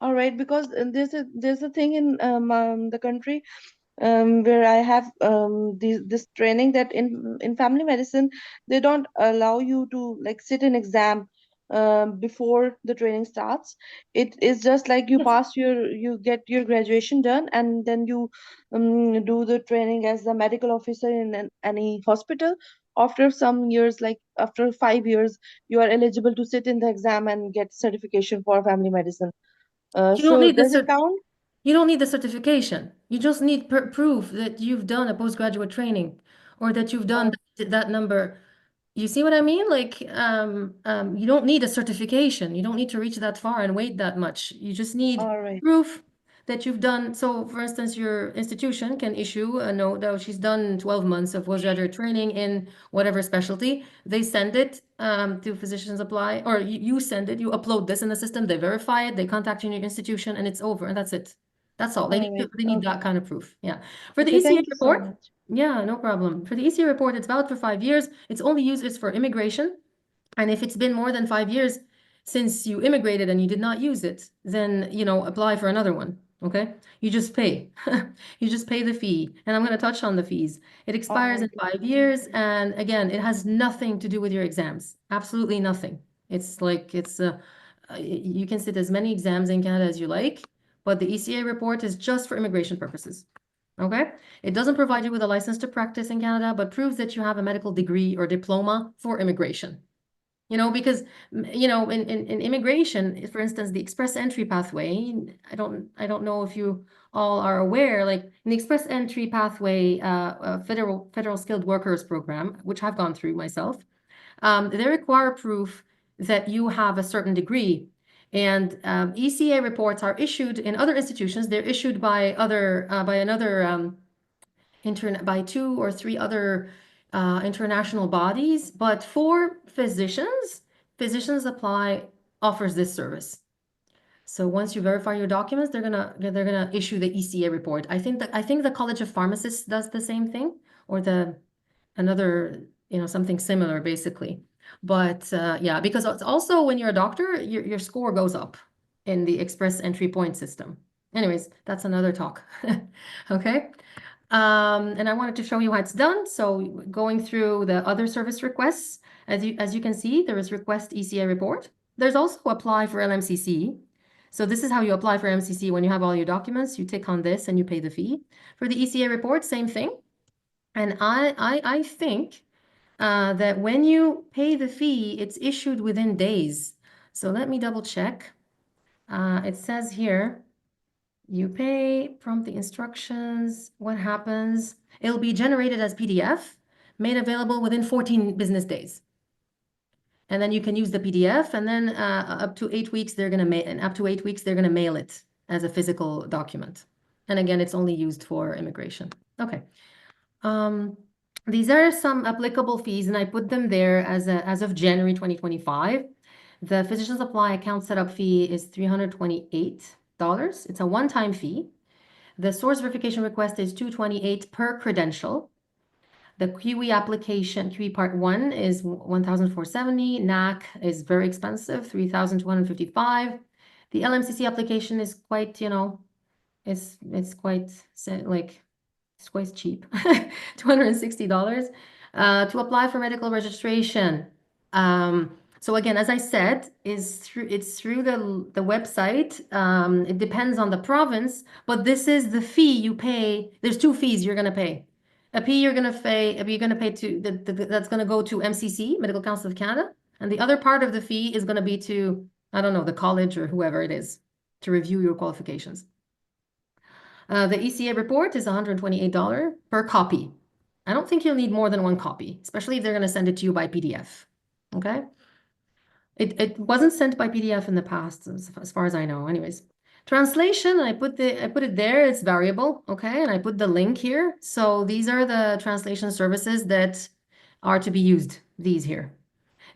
all right, because there's a thing in the country where I have this training that in family medicine they don't allow you to like sit an exam before the training starts. It is just like you pass you get your graduation done, and then you do the training as a medical officer in any hospital. After some years, like after 5 years, you are eligible to sit in the exam and get certification for family medicine. You don't So need does it count? You don't need the certification. You just need proof that you've done a postgraduate training or that you've done that number. You see what I mean? Like, you don't need a certification. You don't need to reach that far and wait that much. You just need All right. proof that you've done. So, for instance, your institution can issue a note that she's done 12 months of postgraduate training in whatever specialty. They send it to Physicians Apply, or you send it, you upload this in the system, they verify it, they contact you in your institution, and it's over, and that's it. That's all. They need that kind of proof. Yeah. For the Okay, ECA thank you so report, much. yeah, no problem. For the ECA report, it's valid for 5 years. It's only used for immigration. And if it's been more than 5 years since you immigrated and you did not use it, then, apply for another one. Okay? You just pay. You just pay the fee. And I'm going to touch on the fees. It expires in 5 years. And again, it has nothing to do with your exams. Absolutely nothing. It's like, you can sit as many exams in Canada as you like, but the ECA report is just for immigration purposes. Okay? It doesn't provide you with a license to practice in Canada, but proves that you have a medical degree or diploma for immigration. Because, in immigration, for instance, the express entry pathway, I don't know if you all are aware, like in the express entry pathway, federal skilled workers program, which I've gone through myself, they require proof that you have a certain degree. And ECA reports are issued in other institutions. They're issued by by 2 or 3 other international bodies, but for Physicians Apply offers this service. So once you verify your documents, they're gonna issue the ECA report. I think the College of Pharmacists does the same thing, or another, something similar, basically. But yeah, because it's also when you're a doctor, your score goes up in the express entry point system. Anyways, that's another talk. Okay. And I wanted to show you how it's done. So going through the other service requests, as you can see, there is request ECA report. There's also apply for LMCC. So this is how you apply for MCC. When you have all your documents, you tick on this and you pay the fee. For the ECA report, same thing. And I think that when you pay the fee, it's issued within days. So let me double check. It says here, you pay, prompt the instructions, what happens? It'll be generated as PDF, made available within 14 business days. And then you can use the PDF, and then up to 8 weeks, they're gonna mail it as a physical document. And again, it's only used for immigration. Okay. These are some applicable fees, and I put them there as of January 2025. The Physicians Apply account setup fee is $328. It's a one-time fee. The source verification request is $228 per credential. The QE application, QE Part 1 is $1,470. NAC is very expensive, $3,255. The LMCC application is quite, it's quite cheap, $260 to apply for medical registration. So again, as I said, it's through the website. It depends on the province, but this is the fee you pay. There's 2 fees you're gonna pay. A fee you're gonna pay to that's gonna go to MCC, Medical Council of Canada, and the other part of the fee is gonna be to, I don't know, the college or whoever it is, to review your qualifications. The ECA report is $128 per copy. I don't think you'll need more than 1 copy, especially if they're going to send it to you by PDF. Okay? It wasn't sent by PDF in the past, as far as I know. Anyways, translation, I put it there. It's variable. Okay, and I put the link here. So these are the translation services that are to be used. These here.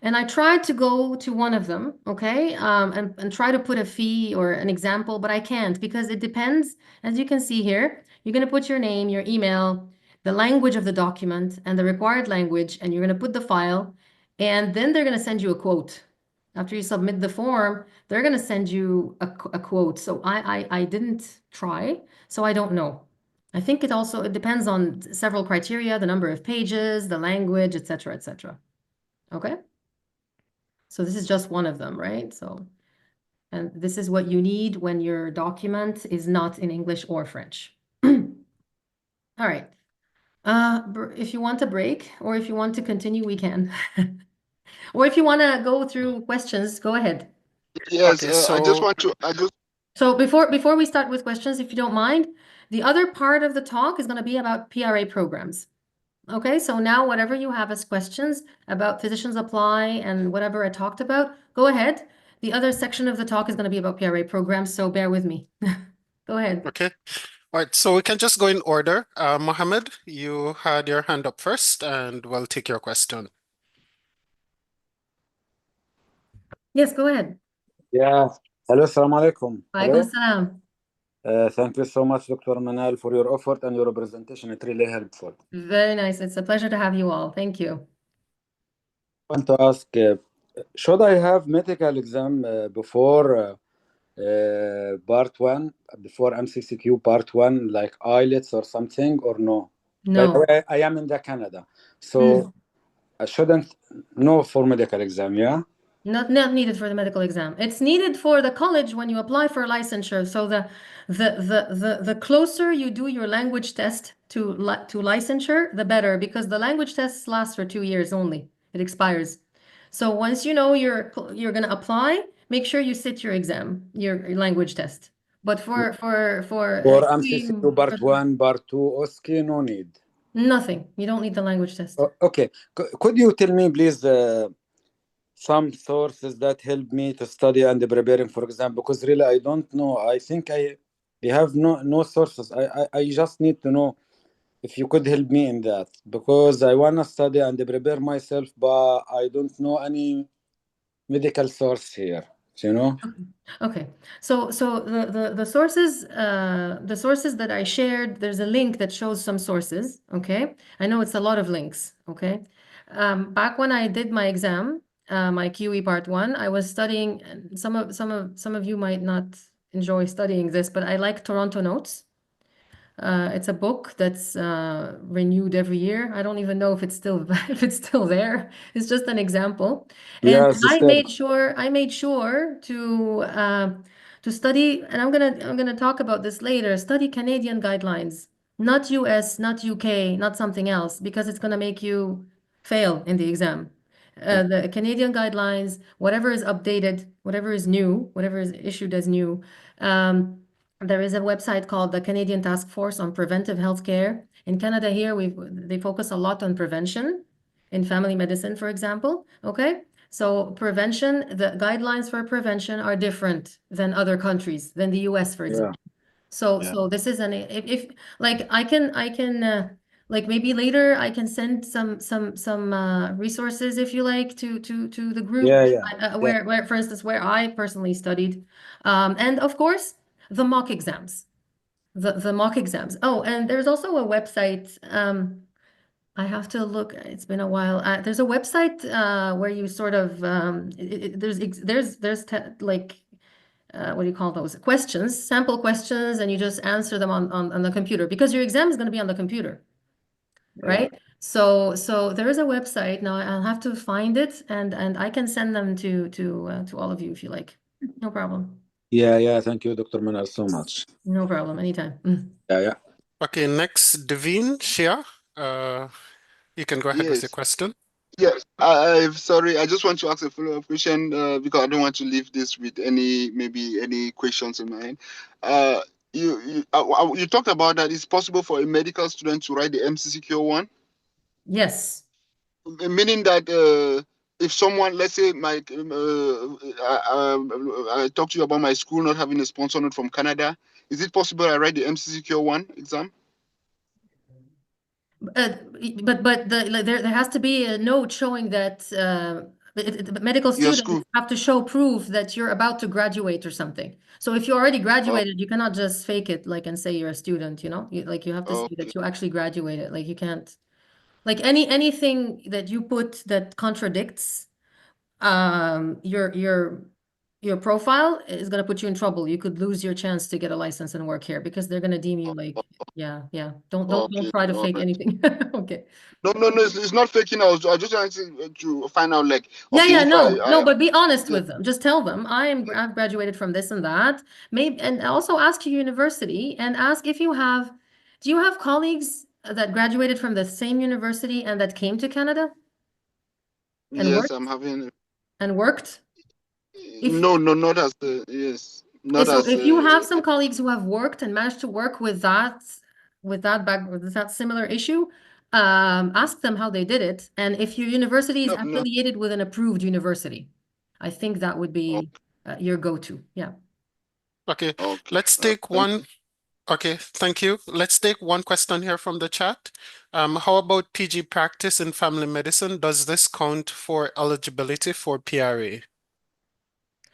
And I tried to go to one of them, okay, and try to put a fee or an example, but I can't because it depends. As you can see here, you're going to put your name, your email, the language of the document, and the required language, and you're going to put the file, and then they're going to send you a quote. After you submit the form, they're going to send you a quote. So I didn't try, so I don't know. I think it depends on several criteria, the number of pages, the language, etc., etc. Okay? So this is just one of them, right? So, and this is what you need when your document is not in English or French. All right. If you want a break or if you want to continue, we can. Or if you want to go through questions, go ahead. Yes, Okay, So before we start with questions, if you don't mind, the other part of the talk is going to be about PRA programs. Okay, so now whatever you have as questions about Physicians Apply and whatever I talked about, go ahead. The other section of the talk is going to be about PRA programs, so bear with me. Go ahead. Okay. All right, so we can just go in order. Mohammed, you had your hand up first, and we'll take your question. Yes, go ahead. Yeah. Hello, assalamu alaikum. Walaikum Hello. salam. Thank you so much, Dr. Manal, for your effort and your presentation. It's really helpful. Very nice. It's a pleasure to have you all. Thank you. I want to ask, should I have medical exam before part 1, before MCCQ part 1, like IELTS or something, or no? By the No. way, I am in Canada, so I shouldn't know for medical exam, yeah? Not needed for the medical exam. It's needed for the college when you apply for licensure. So the closer you do your language test to licensure, the better, because the language tests last for 2 years only. It expires. So once you know you're going to apply, make sure you sit your exam, your language test. But for MCCQ part 1, part 2, OSCE, no need. Nothing. You don't need the language test. Okay. Could you tell me, please, some sources that help me to study and preparing for exam? Because really, I don't know. I think I have no sources. I just need to know if you could help me in that, because I want to study and prepare myself, but I don't know any medical source here, you know? Okay. So the sources that I shared, there's a link that shows some sources, okay? I know it's a lot of links, okay? Back when I did my exam, my QE part 1, I was studying, and some of you might not enjoy studying this, but I like Toronto Notes. It's a book that's renewed every year. I don't even know if it's still there. It's just an example. And Yes, I made sure to study, and I'm gonna talk about this later. Study Canadian guidelines, not US, not UK, not something else, because it's gonna make you fail in the exam. The Canadian guidelines, whatever is updated, whatever is new, whatever is issued as new. There is a website called the Canadian Task Force on Preventive Healthcare. In Canada here, they focus a lot on prevention in family medicine, for example, okay? So prevention, the guidelines for prevention are different than other countries, than the US, for example. So this is if like I can like maybe later I can send some resources if you like to the group where for instance where I personally studied, and of course the mock exams, the mock exams. Oh, and there's also a website. I have to look. It's been a while. There's a website where you sort of there's like what do you call those? Questions, sample questions, and you just answer them on the computer, because your exam is going to be on the computer, right? So there is a website now. I'll have to find it, and I can send them to all of you if you like. No problem. Yeah. Thank you, Dr. Manal, so much. No problem. Anytime. Yeah. Okay, next, Devin Shia. You can go ahead with your question. Yes, I'm sorry. I just want to ask a follow-up question because I don't want to leave this with any questions in mind. You talked about that it's possible for a medical student to write the MCCQ one. Yes. Meaning that if someone, let's say, I talked to you about my school not having a sponsor note from Canada. Is it possible I write the MCCQ one exam? But there has to be a note showing that medical students have to show proof that you're about to graduate or something. So if you already graduated, you cannot just fake it like and say you're a student, you know? You have to say that you actually graduated. Like you can't, like anything that you put that contradicts your profile is going to put you in trouble. You could lose your chance to get a license and work here, because they're going to deem you like, yeah. Don't try to fake anything. Okay. No, it's not faking. I just wanted to find out, like, no, but be honest with them. Just tell them I've graduated from this and that. Maybe, and also ask your university and ask if you have, do you have colleagues that graduated from the same university and that came to Canada? And yes, worked? I'm having. And worked? No, not as the yes. Not so as. If you have some colleagues who have worked and managed to work with that similar issue, ask them how they did it, and if your university is affiliated with an approved university, I think that would be your go-to. Yeah. Okay. Let's take one. Okay, thank you. Let's take one question here from the chat. How about PG practice in family medicine? Does this count for eligibility for PRA?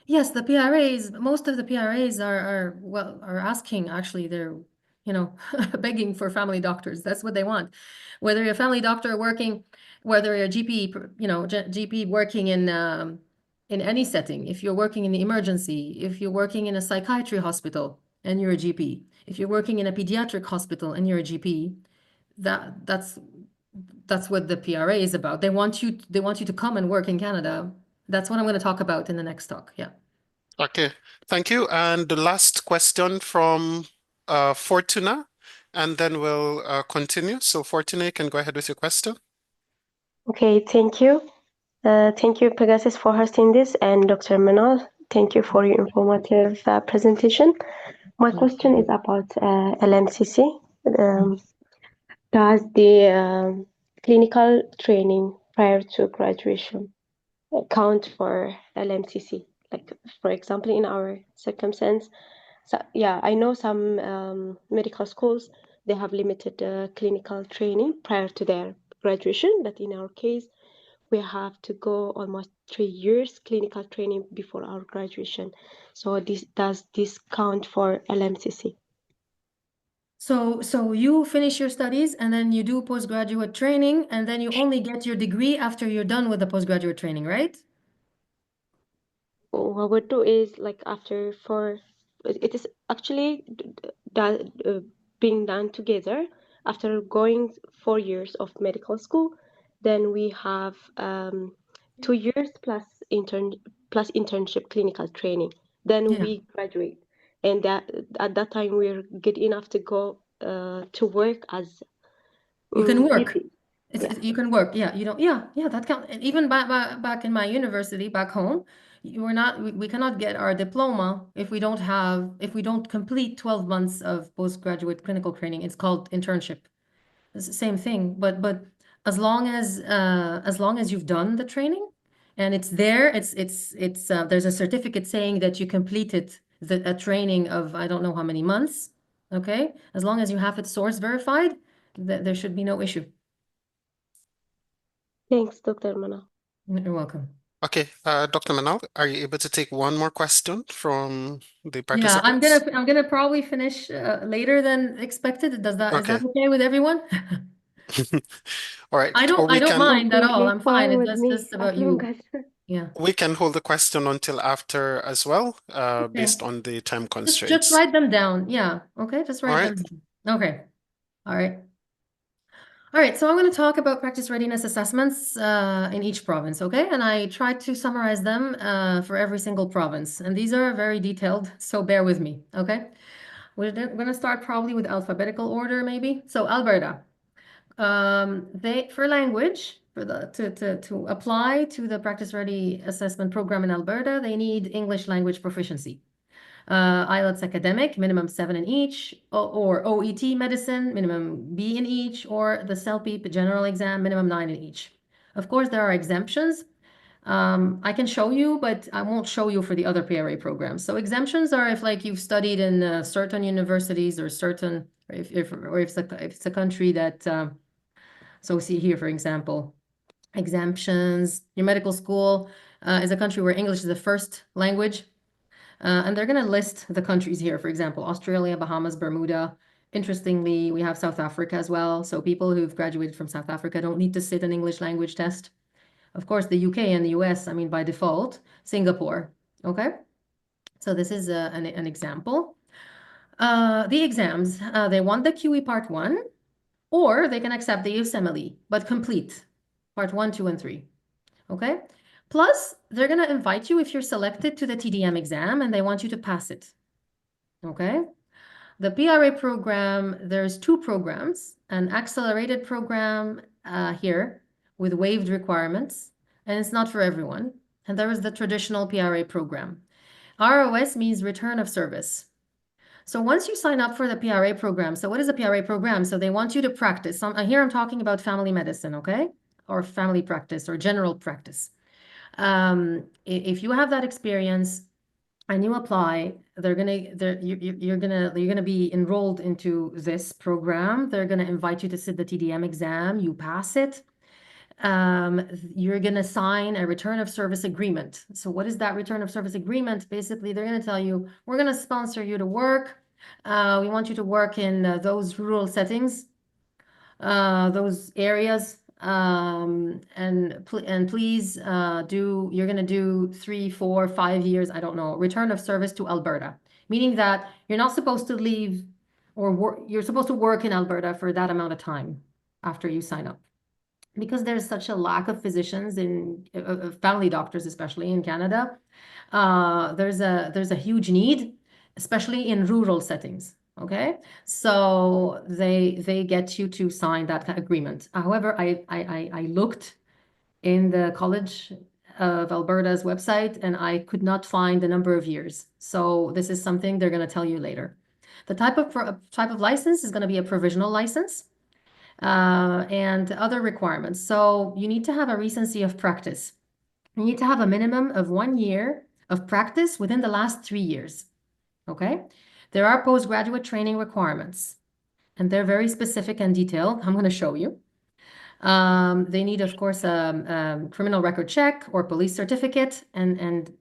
Yes, the PRAs, most of the PRAs are asking, actually, they're, you know, begging for family doctors. That's what they want. Whether you're a family doctor working, whether you're a GP, you know, GP working in any setting, if you're working in the emergency, if you're working in a psychiatry hospital and you're a GP, if you're working in a pediatric hospital and you're a GP, that's what the PRA is about. They want you to come and work in Canada. That's what I'm going to talk about in the next talk. Yeah. Okay, thank you. And the last question from Fortuna, and then we'll continue. So Fortuna, you can go ahead with your question. Okay, thank you. Thank you, Pegasus, for hosting this, and Dr. Manal, thank you for your informative presentation. My question is about LMCC. Does the clinical training prior to graduation count for LMCC? Like, for example, in our circumstance, so, yeah, I know some medical schools, they have limited clinical training prior to their graduation, but in our case, we have to go almost 3 years clinical training before our graduation. So does this count for LMCC? So you finish your studies and then you do postgraduate training, and then you only get your degree after you're done with the postgraduate training, right? What we do is like it is actually being done together after going 4 years of medical school. Then we have 2 years plus internship clinical training. Then we graduate, and at that time we're good enough to go to work as You can work. GP. You can work. Yeah, you don't. Yeah, that count. And even back in my university back home, we cannot get our diploma if we don't complete 12 months of postgraduate clinical training. It's called internship. It's the same thing, but as long as you've done the training and it's there, there's a certificate saying that you completed a training of I don't know how many months. Okay, as long as you have it source verified, there should be no issue. Thanks, Dr. Manal. You're welcome. Okay, Dr. Manal, are you able to take one more question from the Yeah, participants? I'm gonna probably finish later than expected. Is that okay with everyone? All right. I don't mind at all. I'm fine. with It's me, just about as long you. as- Yeah. We can hold the question until after as well, based on the time Just constraints. write them down. Yeah. Okay. Just write them down. Okay. All right. All right. So I'm going to talk about practice readiness assessments in each province. Okay. And I tried to summarize them for every single province. And these are very detailed. So bear with me. Okay. We're going to start probably with alphabetical order, maybe. So Alberta. For language, to apply to the practice ready assessment program in Alberta, they need English language proficiency. IELTS academic, minimum 7 in each, or OET medicine, minimum B in each, or the CELPE general exam, minimum 9 in each. Of course, there are exemptions. I can show you, but I won't show you for the other PRA programs. So exemptions are if like you've studied in certain universities or if it's a country that so see here, for example, exemptions. Your medical school is a country where English is the first language. And they're going to list the countries here, for example, Australia, Bahamas, Bermuda. Interestingly, we have South Africa as well. So people who've graduated from South Africa don't need to sit an English language test. Of course, the UK and the US, I mean, by default, Singapore. Okay. So this is an example. The exams, they want the QE Part 1. Or they can accept the USMLE, but complete part 1, 2, and 3. Okay. Plus, they're going to invite you if you're selected to the TDM exam and they want you to pass it. Okay. The PRA program, there's 2 programs, an accelerated program here with waived requirements, and it's not for everyone. And there is the traditional PRA program. ROS means return of service. So once you sign up for the PRA program, so what is a PRA program? So they want you to practice. Here I'm talking about family medicine, okay? Or family practice or general practice. If you have that experience and you apply, you're gonna be enrolled into this program. They're gonna invite you to sit the TDM exam. You pass it. you're going to sign a return of service agreement. So what is that return of service agreement? Basically, they're going to tell you, we're going to sponsor you to work. We want you to work in those rural settings, those areas. And please you're going to do 3, 4, 5 years, I don't know, return of service to Alberta, meaning that you're not supposed to leave or you're supposed to work in Alberta for that amount of time after you sign up. Because there's such a lack of physicians in family doctors, especially in Canada, there's a huge need, especially in rural settings. Okay, so they get you to sign that agreement. However, I looked in the College of Alberta's website and I could not find the number of years. So this is something they're going to tell you later. The type of license is going to be a provisional license. And other requirements. So you need to have a recency of practice. You need to have a minimum of 1 year of practice within the last 3 years. Okay? There are postgraduate training requirements, and they're very specific and detailed. I'm going to show you. They need, of course, a criminal record check or police certificate. And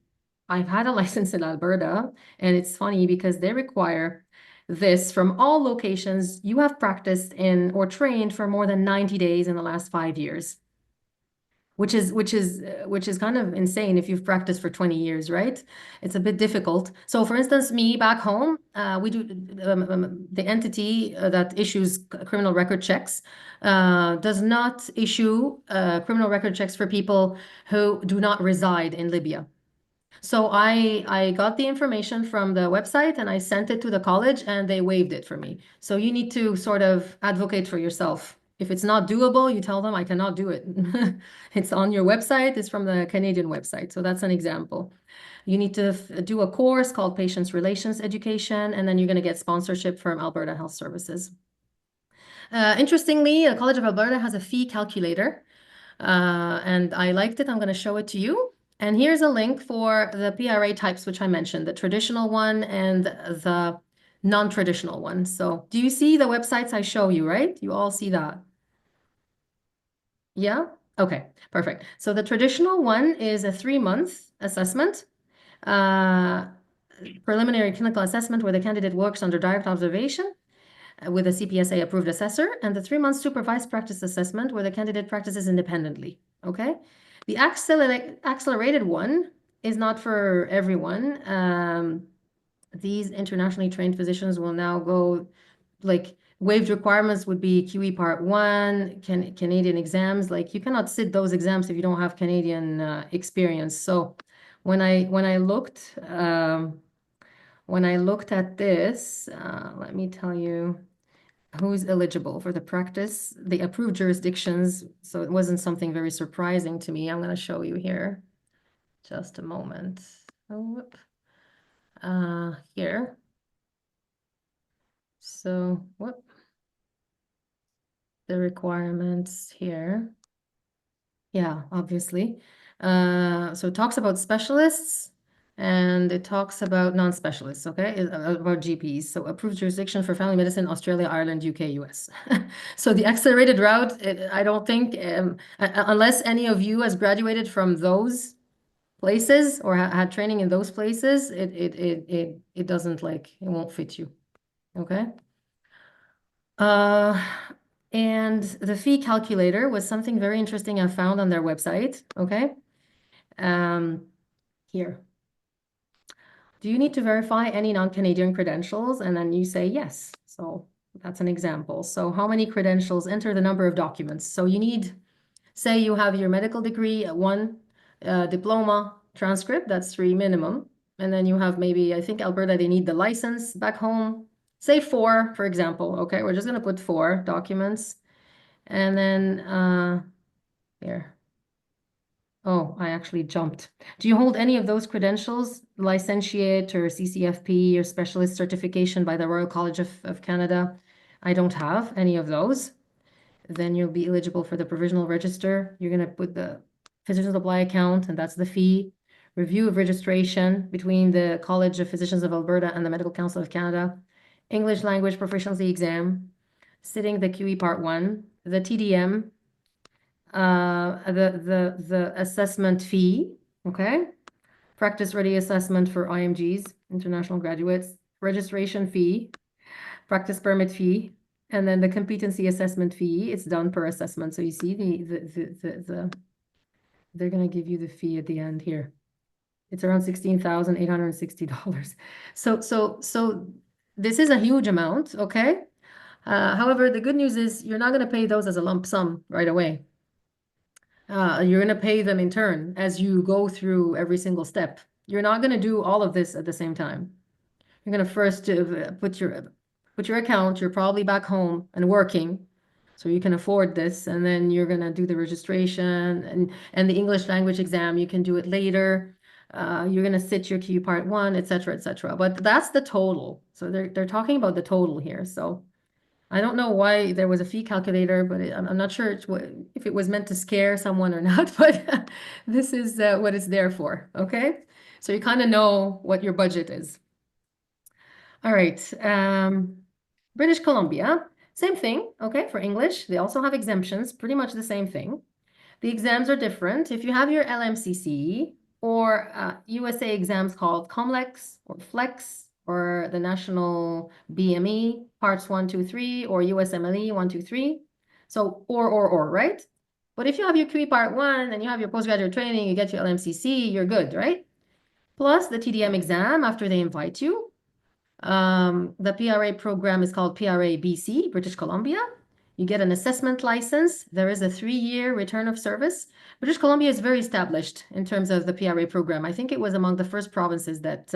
I've had a license in Alberta, and it's funny because they require this from all locations you have practiced in or trained for more than 90 days in the last 5 years, which is kind of insane if you've practiced for 20 years, right? It's a bit difficult. So for instance, me back home, we do the entity that issues criminal record checks does not issue criminal record checks for people who do not reside in Libya. So I got the information from the website and I sent it to the college and they waived it for me. So you need to sort of advocate for yourself. If it's not doable, you tell them I cannot do it. It's on your website. It's from the Canadian website. So that's an example. You need to do a course called Patients Relations Education, and then you're going to get sponsorship from Alberta Health Services. Interestingly, the College of Alberta has a fee calculator, and I liked it. I'm going to show it to you. And here's a link for the PRA types, which I mentioned, the traditional one and the non-traditional one. So do you see the websites I show you, right? You all see that? Yeah? Okay, perfect. So the traditional one is a 3-month assessment, preliminary clinical assessment where the candidate works under direct observation with a CPSA approved assessor, and the 3-month supervised practice assessment where the candidate practices independently. Okay? The accelerated one is not for everyone. These internationally trained physicians will now go, like, waived requirements would be QE Part 1, Canadian exams. Like, you cannot sit those exams if you don't have Canadian experience. So when I looked at this, let me tell you who's eligible for the practice, the approved jurisdictions. So it wasn't something very surprising to me. I'm going to show you here. Just a moment. Here. So, the requirements here. Yeah, obviously. So it talks about specialists and it talks about non-specialists, okay? About GPs. So approved jurisdiction for family medicine, Australia, Ireland, UK, US. So the accelerated route, I don't think, unless any of you has graduated from those places or had training in those places, it doesn't, like, it won't fit you, okay? And the fee calculator was something very interesting I found on their website, okay? Here. Do you need to verify any non-Canadian credentials? And then you say yes. So that's an example. So how many credentials? Enter the number of documents. So you need, say you have your medical degree, 1 diploma, transcript, that's 3 minimum. And then you have maybe, I think Alberta, they need the license back home. Say 4, for example. Okay, we're just going to put 4 documents. And then here. Oh, I actually jumped. Do you hold any of those credentials, licentiate or CCFP or specialist certification by the Royal College of Canada? I don't have any of those. Then you'll be eligible for the provisional register. You're going to put the physician's apply account, and that's the fee. Review of registration between the College of Physicians of Alberta and the Medical Council of Canada. English language proficiency exam. Sitting the QE Part 1. The TDM. the assessment fee, okay? Practice ready assessment for IMGs, international graduates, registration fee, practice permit fee, and then the competency assessment fee. It's done per assessment. So you see they're gonna give you the fee at the end here. It's around $16,860. So this is a huge amount, okay? However, the good news is you're not gonna pay those as a lump sum right away. You're gonna pay them in turn as you go through every single step. You're not gonna do all of this at the same time. You're gonna first put your account. You're probably back home and working, so you can afford this, and then you're gonna do the registration and the English language exam. You can do it later. You're gonna sit your Q Part 1, etc., etc. But that's the total. So they're talking about the total here. So I don't know why there was a fee calculator, but I'm not sure if it was meant to scare someone or not, but this is what it's there for, okay? So you kind of know what your budget is. All right, British Columbia, same thing, okay, for English. They also have exemptions, pretty much the same thing. The exams are different. If you have your LMCC or USA exams called COMLEX or FLEX, or the National BME, Parts 1, 2, 3, or USMLE 1, 2, 3. So, or, right? But if you have your QE Part 1 and you have your postgraduate training, you get your LMCC, you're good, right? Plus the TDM exam after they invite you. The PRA program is called PRA BC, British Columbia. You get an assessment license. There is a 3-year return of service. British Columbia is very established in terms of the PRA program. I think it was among the first provinces that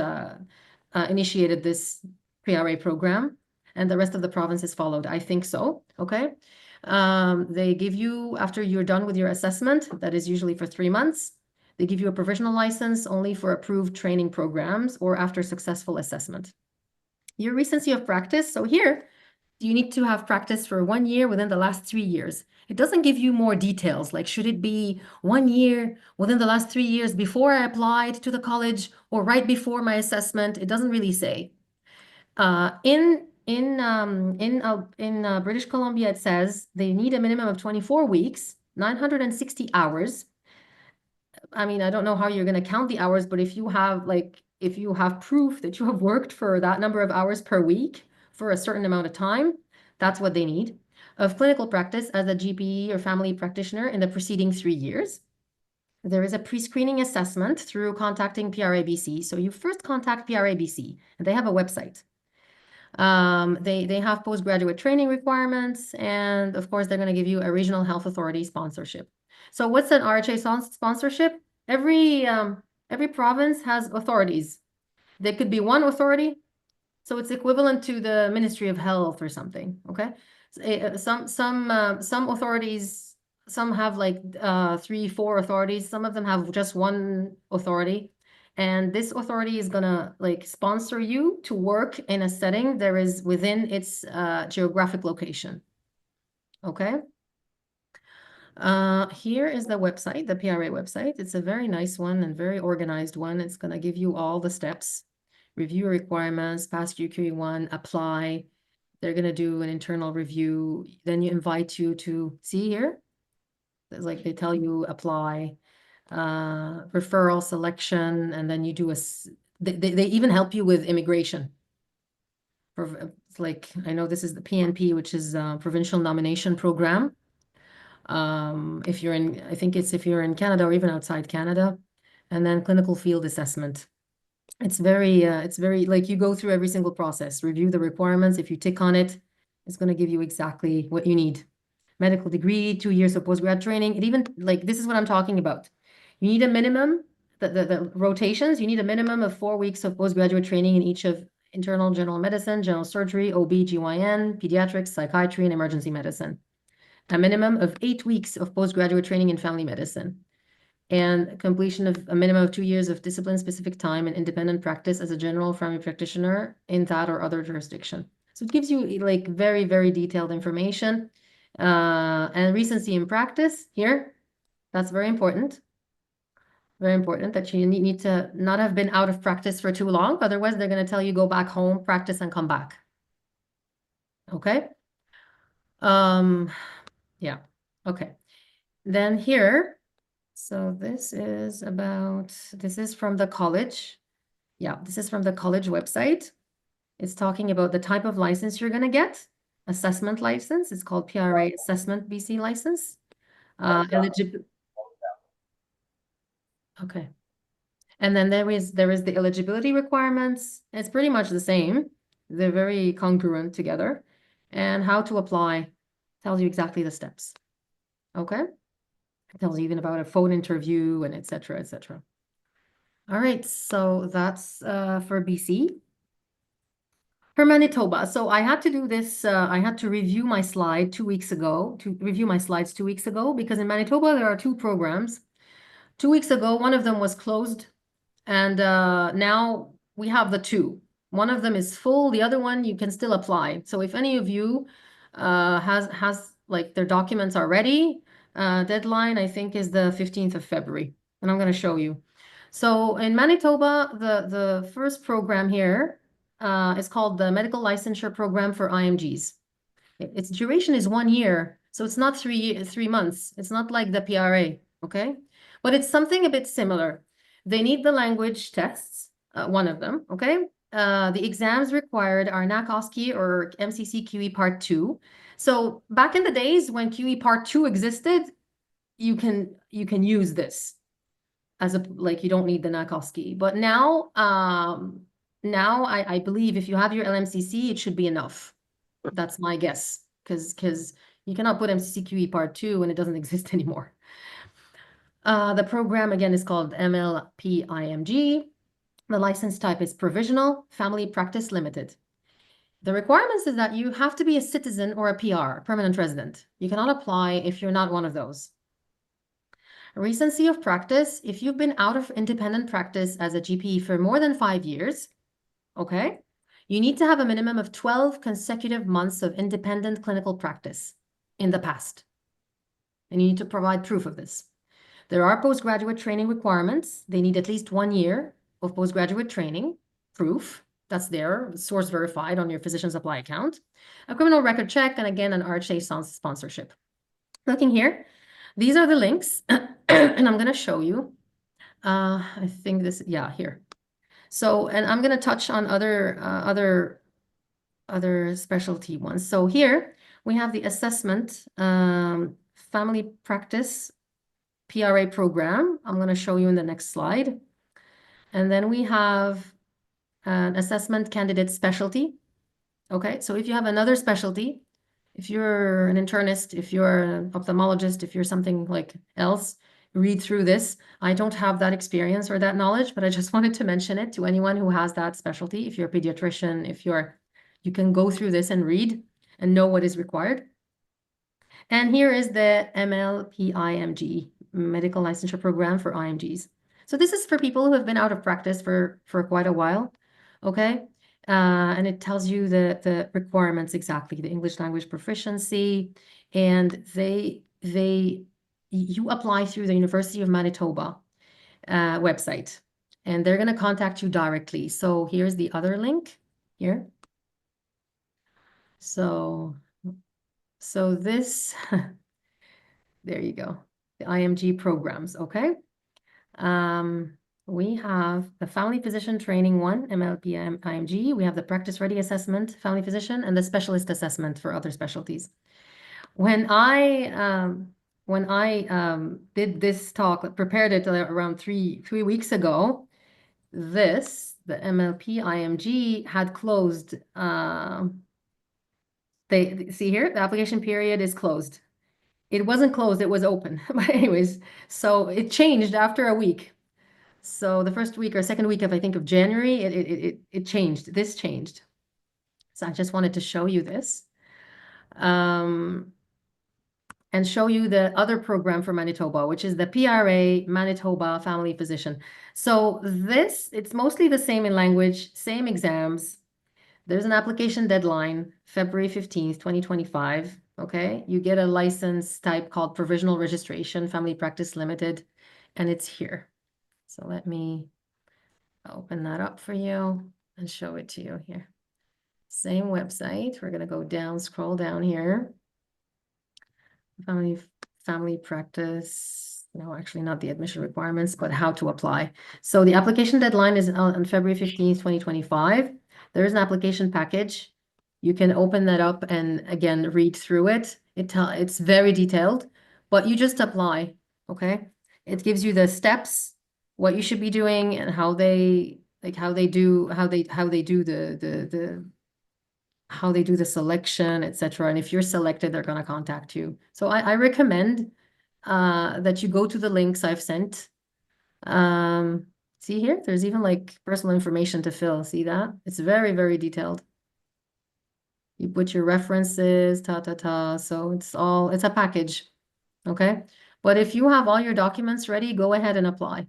initiated this PRA program, and the rest of the provinces followed. I think so, okay? They give you, after you're done with your assessment, that is usually for 3 months, they give you a provisional license only for approved training programs or after successful assessment. Your recency of practice, so here, you need to have practice for 1 year within the last 3 years. It doesn't give you more details, like should it be 1 year within the last 3 years before I applied to the college or right before my assessment? It doesn't really say. In British Columbia, it says they need a minimum of 24 weeks, 960 hours. I mean, I don't know how you're going to count the hours, but if you have proof that you have worked for that number of hours per week for a certain amount of time, that's what they need. Of clinical practice as a GP or family practitioner in the preceding 3 years. There is a pre-screening assessment through contacting PRABC. So you first contact PRABC, and they have a website. They have postgraduate training requirements, and of course, they're going to give you a regional health authority sponsorship. So what's an RHA sponsorship? Every province has authorities. There could be one authority, so it's equivalent to the Ministry of Health or something, okay? Some authorities, some have like 3, 4 authorities. Some of them have just one authority. And this authority is gonna like sponsor you to work in a setting that is within its geographic location, okay? Here is the website, the PRA website. It's a very nice one and very organized one. It's gonna give you all the steps, review requirements, pass QQE1, apply. They're gonna do an internal review. Then you invite you to see here. It's like they tell you apply, referral selection, and then you do they even help you with immigration. It's like, I know this is the PNP, which is provincial nomination program. If you're in, I think it's if you're in Canada or even outside Canada, and then clinical field assessment. It's very like you go through every single process, review the requirements. If you tick on it, it's going to give you exactly what you need. Medical degree, 2 years of postgrad training. It even, like, this is what I'm talking about. You need a minimum, the rotations, you need a minimum of 4 weeks of postgraduate training in each of internal general medicine, general surgery, OB, GYN, pediatrics, psychiatry, and emergency medicine. A minimum of 8 weeks of postgraduate training in family medicine. And completion of a minimum of 2 years of discipline-specific time and independent practice as a general family practitioner in that or other jurisdiction. So it gives you like very, very detailed information. And recency in practice here, that's very important. Very important that you need to not have been out of practice for too long. Otherwise, they're going to tell you go back home, practice, and come back. Okay. Yeah. Okay. Then here, so this is from the college. Yeah, this is from the college website. It's talking about the type of license you're going to get. Assessment license. It's called PRA Assessment BC license. Eligible. Okay. And then there is the eligibility requirements. It's pretty much the same. They're very congruent together. And how to apply tells you exactly the steps. Okay. It tells you even about a phone interview and et cetera, et cetera. All right. So that's for BC. For Manitoba, so I had to do this, I had to review my slide 2 weeks ago, because in Manitoba, there are 2 programs. 2 weeks ago, one of them was closed, and now we have the 2. One of them is full, the other one you can still apply. So if any of you has like their documents are ready, deadline I think is the 15th of February, and I'm going to show you. So in Manitoba, the first program here is called the Medical Licensure Program for IMGs. Its duration is 1 year, so it's not 3 months. It's not like the PRA, okay? But it's something a bit similar. They need the language tests, one of them, okay? The exams required are NACOSCI or MCC QE Part 2. So back in the days when QE Part 2 existed, you can use this as you don't need the NACOSCI. But now, I believe if you have your LMCC, it should be enough. That's my guess, because you cannot put MCC QE Part 2 when it doesn't exist anymore. The program, again, is called MLP-IMG. The license type is Provisional Family Practice Limited. The requirements is that you have to be a citizen or a PR, permanent resident. You cannot apply if you're not one of those. Recency of practice, if you've been out of independent practice as a GP for more than 5 years, okay, you need to have a minimum of 12 consecutive months of independent clinical practice in the past. And you need to provide proof of this. There are postgraduate training requirements. They need at least 1 year of postgraduate training, proof. That's there, source verified on your Physicians Apply account. A criminal record check, and again, an RHA sponsorship. Looking here, these are the links, and I'm going to show you. I think this, yeah, here. So, and I'm going to touch on other specialty ones. So here we have the assessment family practice PRA program. I'm going to show you in the next slide. And then we have an assessment candidate specialty. Okay, so if you have another specialty, if you're an internist, if you're an ophthalmologist, if you're something like else, read through this. I don't have that experience or that knowledge, but I just wanted to mention it to anyone who has that specialty. If you're a pediatrician, you can go through this and read and know what is required. And here is the MLP-IMG, Medical Licensure Program for IMGs. So this is for people who have been out of practice for quite a while, okay? And it tells you the requirements exactly, the English language proficiency, and you apply through the University of Manitoba website, and they're going to contact you directly. So here's the other link here. So this, there you go, the IMG programs, okay? We have the Family Physician Training 1, MLP-IMG. We have the Practice Ready Assessment, Family Physician, and the Specialist Assessment for other specialties. When I did this talk, prepared it around three weeks ago, the MLP-IMG had closed. See here, the application period is closed. It wasn't closed, it was open. But anyways, so it changed after a week. So the first week or second week of, I think, of January, it changed. This changed. So I just wanted to show you this. And show you the other program for Manitoba, which is the PRA Manitoba Family Physician. So it's mostly the same in language, same exams. There's an application deadline, February 15th, 2025. Okay, you get a license type called Provisional Registration, Family Practice Limited, and it's here. So let me open that up for you and show it to you here. Same website. We're going to go down, scroll down here. Family family practice. No, actually not the admission requirements, but how to apply. So the application deadline is on February 15th, 2025. There is an application package. You can open that up and again, read through it. It's very detailed, but you just apply, okay? It gives you the steps, what you should be doing and how they do the selection, etc. And if you're selected, they're going to contact you. So I recommend that you go to the links I've sent. See here, there's even like personal information to fill. See that? It's very, very detailed. You put your references, So it's a package. Okay. But if you have all your documents ready, go ahead and apply.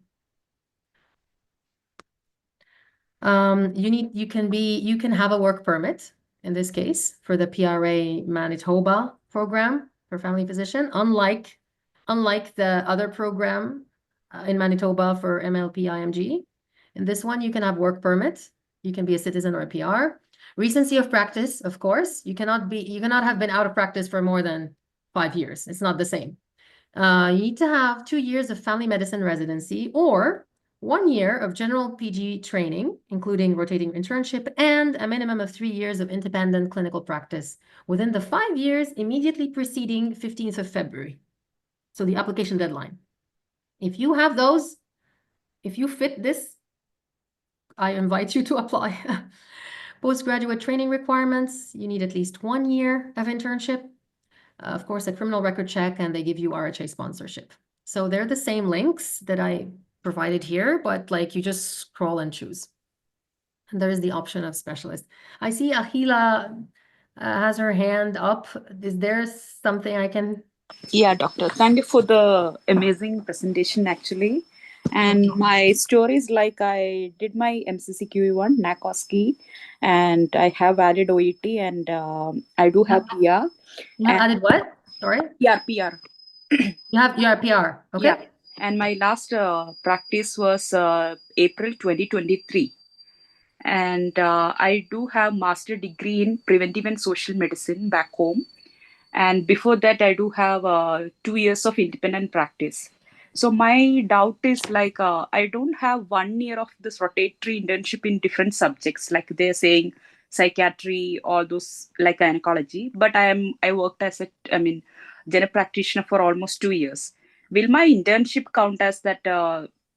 You can have a work permit in this case for the PRA Manitoba program for family physician, unlike the other program in Manitoba for MLP IMG. In this one, you can have work permit. You can be a citizen or a PR. Recency of practice, of course. You cannot have been out of practice for more than 5 years. It's not the same. You need to have 2 years of family medicine residency or 1 year of general PG training, including rotating internship, and a minimum of 3 years of independent clinical practice within the 5 years immediately preceding 15th of February. So the application deadline. If you have those, if you fit this, I invite you to apply. Postgraduate training requirements, you need at least 1 year of internship. Of course, a criminal record check, and they give you RHA sponsorship. So they're the same links that I provided here, but like you just scroll and choose. And there is the option of specialist. I see Ahila has her hand up. Is there something I can? Yeah, doctor. Thank you for the amazing presentation, actually. And my story is like I did my MCCQE1, NACOSKI, and I have added OET, and I do have PR. You have added what? Sorry? PR. You have PR. Okay. Yeah. And my last practice was April 2023. And I do have master degree in preventive and social medicine back home. And before that, I do have 2 years of independent practice. So my doubt is like, I don't have 1 year of this rotatory internship in different subjects, like they're saying psychiatry, all those like gynecology. But I worked as general practitioner for almost 2 years. Will my internship count as that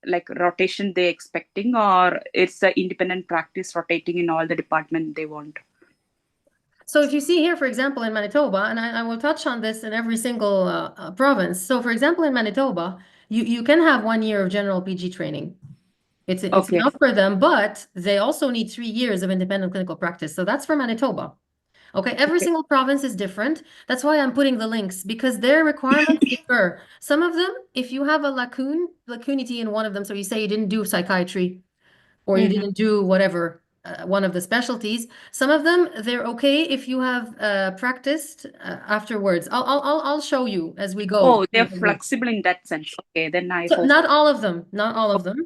like rotation they're expecting, or it's the independent practice rotating in all the department they want? So if you see here, for example, in Manitoba, and I will touch on this in every single province. So for example, in Manitoba, you can have 1 year of general PG training. It's enough for them, but they also need 3 years of independent clinical practice. So that's for Manitoba. Okay, every single province is different. That's why I'm putting the links, because their requirements differ. Some of them, if you have a lacunity in one of them, so you say you didn't do psychiatry or you didn't do whatever, one of the specialties, some of them, they're okay if you have practiced afterwards. I'll show you as we go. Oh, they're flexible in that sense. Okay, then So not all of them,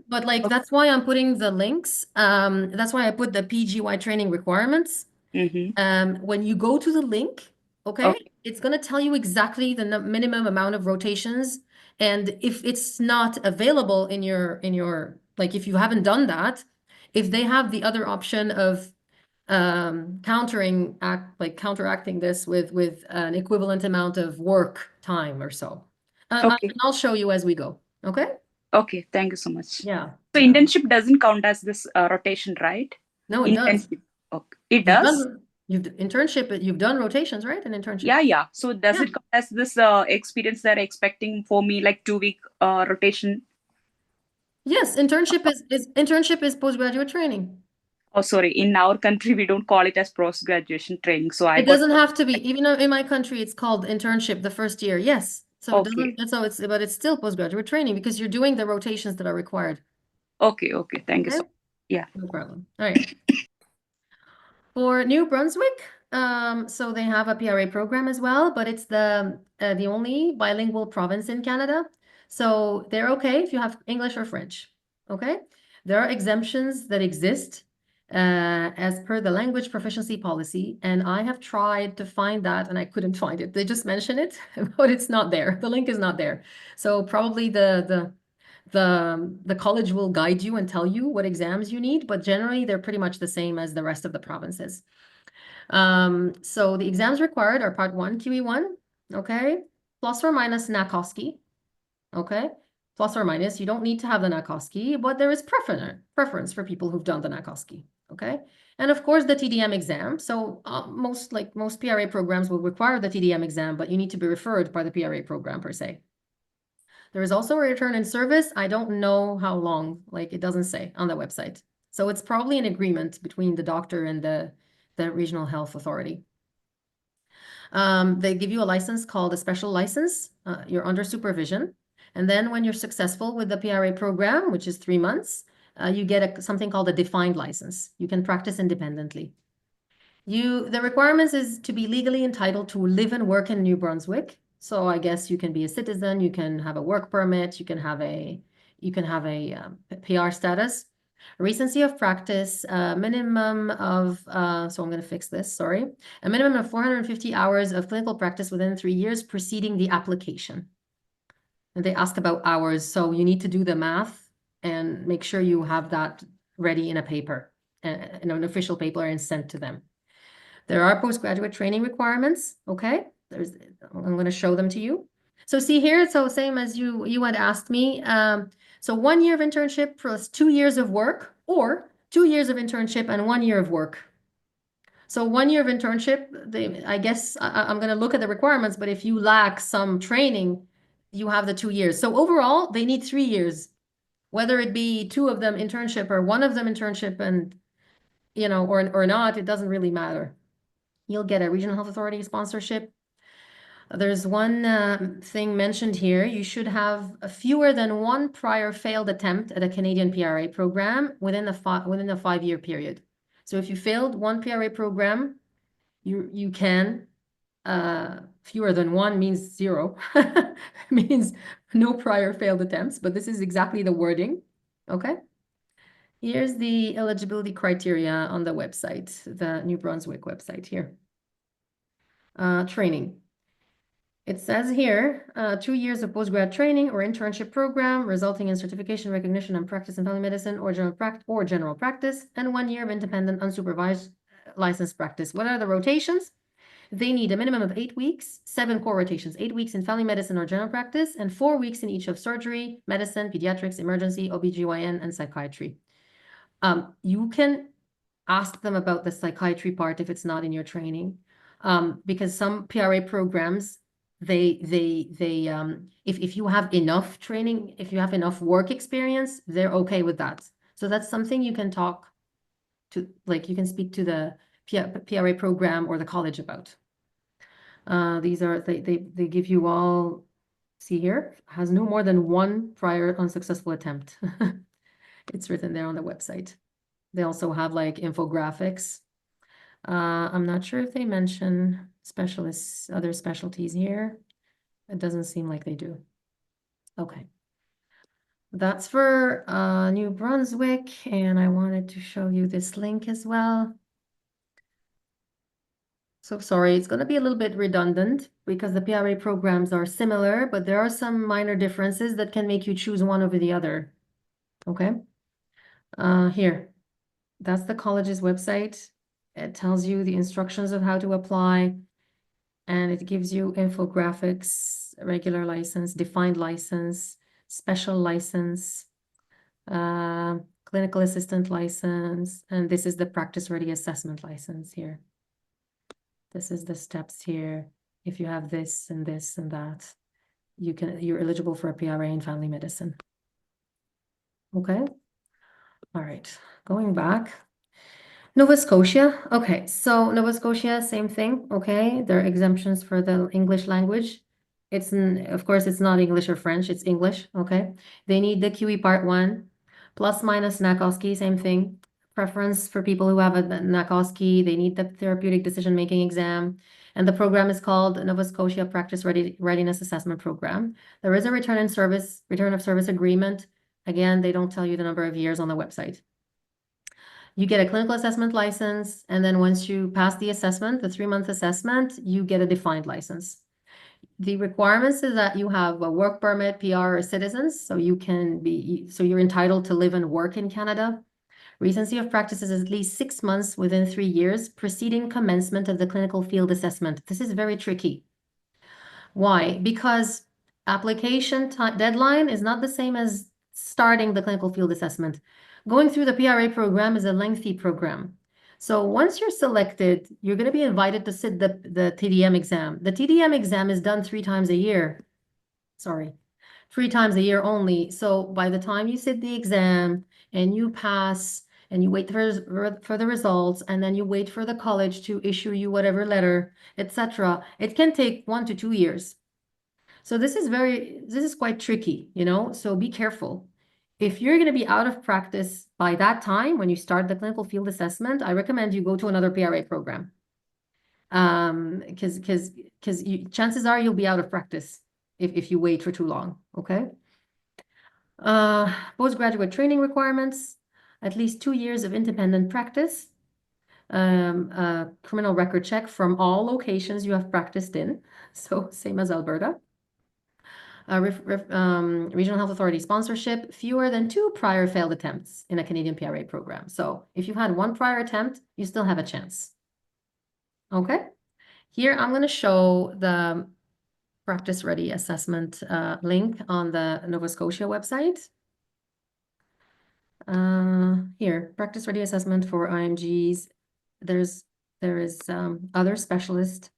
but like that's why I'm putting the links. That's why I put the PGY training requirements. When you go to the link, okay, it's going to tell you exactly the minimum amount of rotations. And if it's not available in your, like if you haven't done that, if they have the other option of counteracting this with an equivalent amount of work time or so. I'll show you as we go. Okay. Okay. Thank you so much. Yeah. So internship doesn't count as this rotation, right? No, it does. Okay. It does. You've done rotations, right? An internship. Yeah. So does it count as this experience they're expecting for me, like 2-week rotation? Yes, internship is postgraduate training. Oh, sorry. In our country, we don't call it as post-graduation training. So it doesn't have to be. Even in my country, it's called internship the first year. Yes. So it doesn't. But it's still postgraduate training because you're doing the rotations that are required. Okay. Thank you so much. Yeah. No problem. All right. For New Brunswick, so they have a PRA program as well, but it's the only bilingual province in Canada. So they're okay if you have English or French. Okay. There are exemptions that exist. as per the language proficiency policy. And I have tried to find that and I couldn't find it. They just mention it, but it's not there. The link is not there. So probably the college will guide you and tell you what exams you need, but generally they're pretty much the same as the rest of the provinces. So the exams required are Part 1, QE1, okay? Plus or minus NACOSCI, okay? Plus or minus, you don't need to have the NACOSCI, but there is preference for people who've done the NACOSCI, okay? And of course, the TDM exam. So most PRA programs will require the TDM exam, but you need to be referred by the PRA program per se. There is also a return in service. I don't know how long, like it doesn't say on the website. So it's probably an agreement between the doctor and the regional health authority. They give you a license called a special license. You're under supervision. And then when you're successful with the PRA program, which is 3 months, you get something called a defined license. You can practice independently. The requirements is to be legally entitled to live and work in New Brunswick. So I guess you can be a citizen, you can have a work permit, you can have a PR status. Recency of practice, minimum of, so I'm going to fix this, sorry. A minimum of 450 hours of clinical practice within 3 years preceding the application. And they ask about hours, so you need to do the math and make sure you have that ready in a paper, in an official paper and sent to them. There are postgraduate training requirements, okay? I'm going to show them to you. So see here, so same as you had asked me. So 1 year of internship plus 2 years of work, or 2 years of internship and 1 year of work. So 1 year of internship, I guess I'm going to look at the requirements, but if you lack some training, you have the 2 years. So overall, they need 3 years, whether it be 2 of them internship or 1 of them internship and, or not, it doesn't really matter. You'll get a regional health authority sponsorship. There's one thing mentioned here. You should have fewer than 1 prior failed attempt at a Canadian PRA program within a 5-year period. So if you failed 1 PRA program, you can, fewer than 1 means 0, means no prior failed attempts, but this is exactly the wording, okay? Here's the eligibility criteria on the website, the New Brunswick website here. Training. It says here, 2 years of postgrad training or internship program resulting in certification, recognition, and practice in family medicine or general practice, and 1 year of independent, unsupervised licensed practice. What are the rotations? They need a minimum of 8 weeks, 7 core rotations, 8 weeks in family medicine or general practice, and 4 weeks in each of surgery, medicine, pediatrics, emergency, OBGYN, and psychiatry. You can ask them about the psychiatry part if it's not in your training, because some PRA programs, if you have enough training, if you have enough work experience, they're okay with that. So that's something you can talk to, like you can speak to the PRA program or the college about. These are, they give you all, see here, has no more than 1 prior unsuccessful attempt. It's written there on the website. They also have like infographics. I'm not sure if they mention specialists, other specialties here. It doesn't seem like they do. Okay. That's for New Brunswick, and I wanted to show you this link as well. So sorry, it's going to be a little bit redundant because the PRA programs are similar, but there are some minor differences that can make you choose one over the other. Okay. Here, that's the college's website. It tells you the instructions of how to apply, and it gives you infographics, regular license, defined license, special license, clinical assistant license, and this is the practice ready assessment license here. This is the steps here. If you have this and this and that, you're eligible for a PRA in family medicine. Okay. All right, going back. Nova Scotia. Okay, so Nova Scotia, same thing. Okay, there are exemptions for the English language. Of course, it's not English or French, it's English. Okay, they need the QE Part 1, plus minus NACOSCI, same thing. Preference for people who have a NACOSCI, they need the therapeutic decision-making exam. And the program is called Nova Scotia Practice Readiness Assessment Program. There is a return of service agreement. Again, they don't tell you the number of years on the website. You get a clinical assessment license, and then once you pass the assessment, the 3-month assessment, you get a defined license. The requirements is that you have a work permit, PR, or citizens, so you're entitled to live and work in Canada. Recency of practice is at least 6 months within 3 years preceding commencement of the clinical field assessment. This is very tricky. Why? Because application deadline is not the same as starting the clinical field assessment. Going through the PRA program is a lengthy program. So once you're selected, you're going to be invited to sit the TDM exam. The TDM exam is done 3 times a year. Sorry, 3 times a year only. So by the time you sit the exam and you pass and you wait for the results, and then you wait for the college to issue you whatever letter, etc., it can take 1 to 2 years. So this is quite tricky, you know, so be careful. If you're going to be out of practice by that time, when you start the clinical field assessment, I recommend you go to another PRA program. Because chances are you'll be out of practice if you wait for too long, okay? Postgraduate training requirements, at least 2 years of independent practice, criminal record check from all locations you have practiced in, so same as Alberta. Regional Health Authority sponsorship, fewer than 2 prior failed attempts in a Canadian PRA program. So if you've had 1 prior attempt, you still have a chance. Okay, here I'm going to show the practice ready assessment link on the Nova Scotia website. Here, practice ready assessment for IMGs. There is other specialist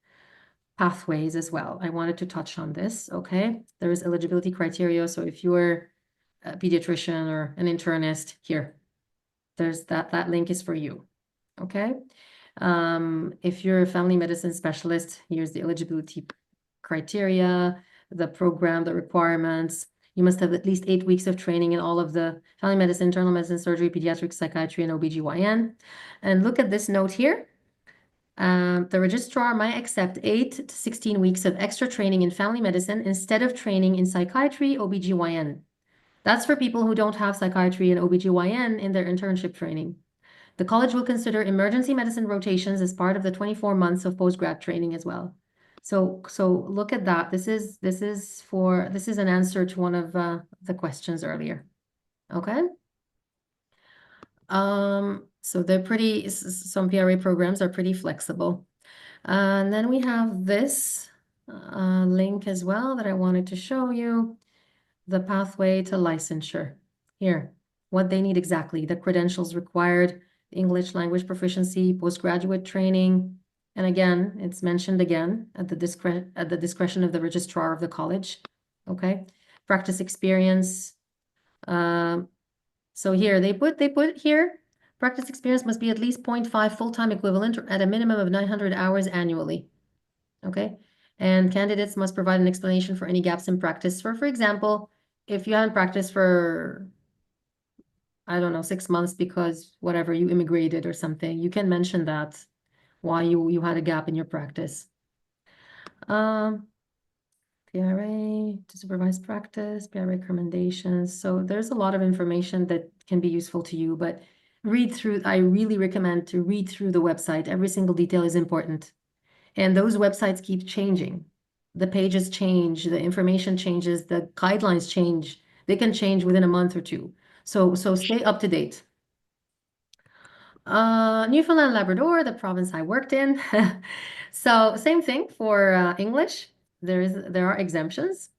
pathways as well. I wanted to touch on this, okay? There is eligibility criteria. So if you're a pediatrician or an internist, here, there's that link is for you, okay? If you're a family medicine specialist, here's the eligibility criteria, the program, the requirements. You must have at least 8 weeks of training in all of the family medicine, internal medicine, surgery, pediatric psychiatry, and OBGYN. And look at this note here. The registrar might accept 8 to 16 weeks of extra training in family medicine instead of training in psychiatry, OBGYN. That's for people who don't have psychiatry and OBGYN in their internship training. The college will consider emergency medicine rotations as part of the 24 months of postgrad training as well. So look at that. This is an answer to one of the questions earlier. Okay. So some PRA programs are pretty flexible. And then we have this link as well that I wanted to show you, the pathway to licensure. Here, what they need exactly, the credentials required, English language proficiency, postgraduate training. And again, it's mentioned again at the discretion of the registrar of the college. Okay, practice experience. So here they put here, practice experience must be at least 0.5 full-time equivalent or at a minimum of 900 hours annually. Okay, and candidates must provide an explanation for any gaps in practice. For example, if you haven't practiced for, I don't know, 6 months because whatever, you immigrated or something, you can mention that, why you had a gap in your practice. PRA to supervise practice, PRA recommendations. So there's a lot of information that can be useful to you, but read through. I really recommend to read through the website. Every single detail is important. And those websites keep changing. The pages change, the information changes, the guidelines change. They can change within a month or 2. So stay up to date. Newfoundland Labrador, the province I worked in. So same thing for English. There are exemptions.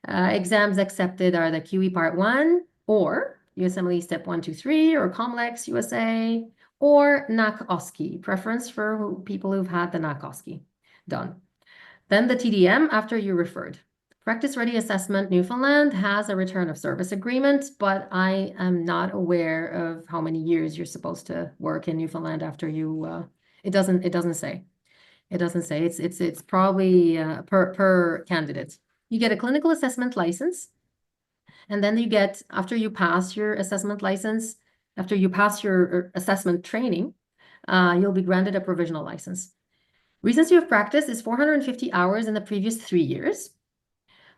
Exams accepted are the QE Part 1 or USMLE Step 1, 2, 3 or COMLEX USA or NAC OSCE, preference for people who've had the NAC OSCE done. Then the TDM after you referred. Practice Ready Assessment Newfoundland has a return of service agreement, but I am not aware of how many years you're supposed to work in Newfoundland after you. It doesn't say. It doesn't say. It's probably per candidate. You get a clinical assessment license, and then you get, after you pass your assessment license, after you pass your assessment training, you'll be granted a provisional license. Recency of practice is 450 hours in the previous 3 years.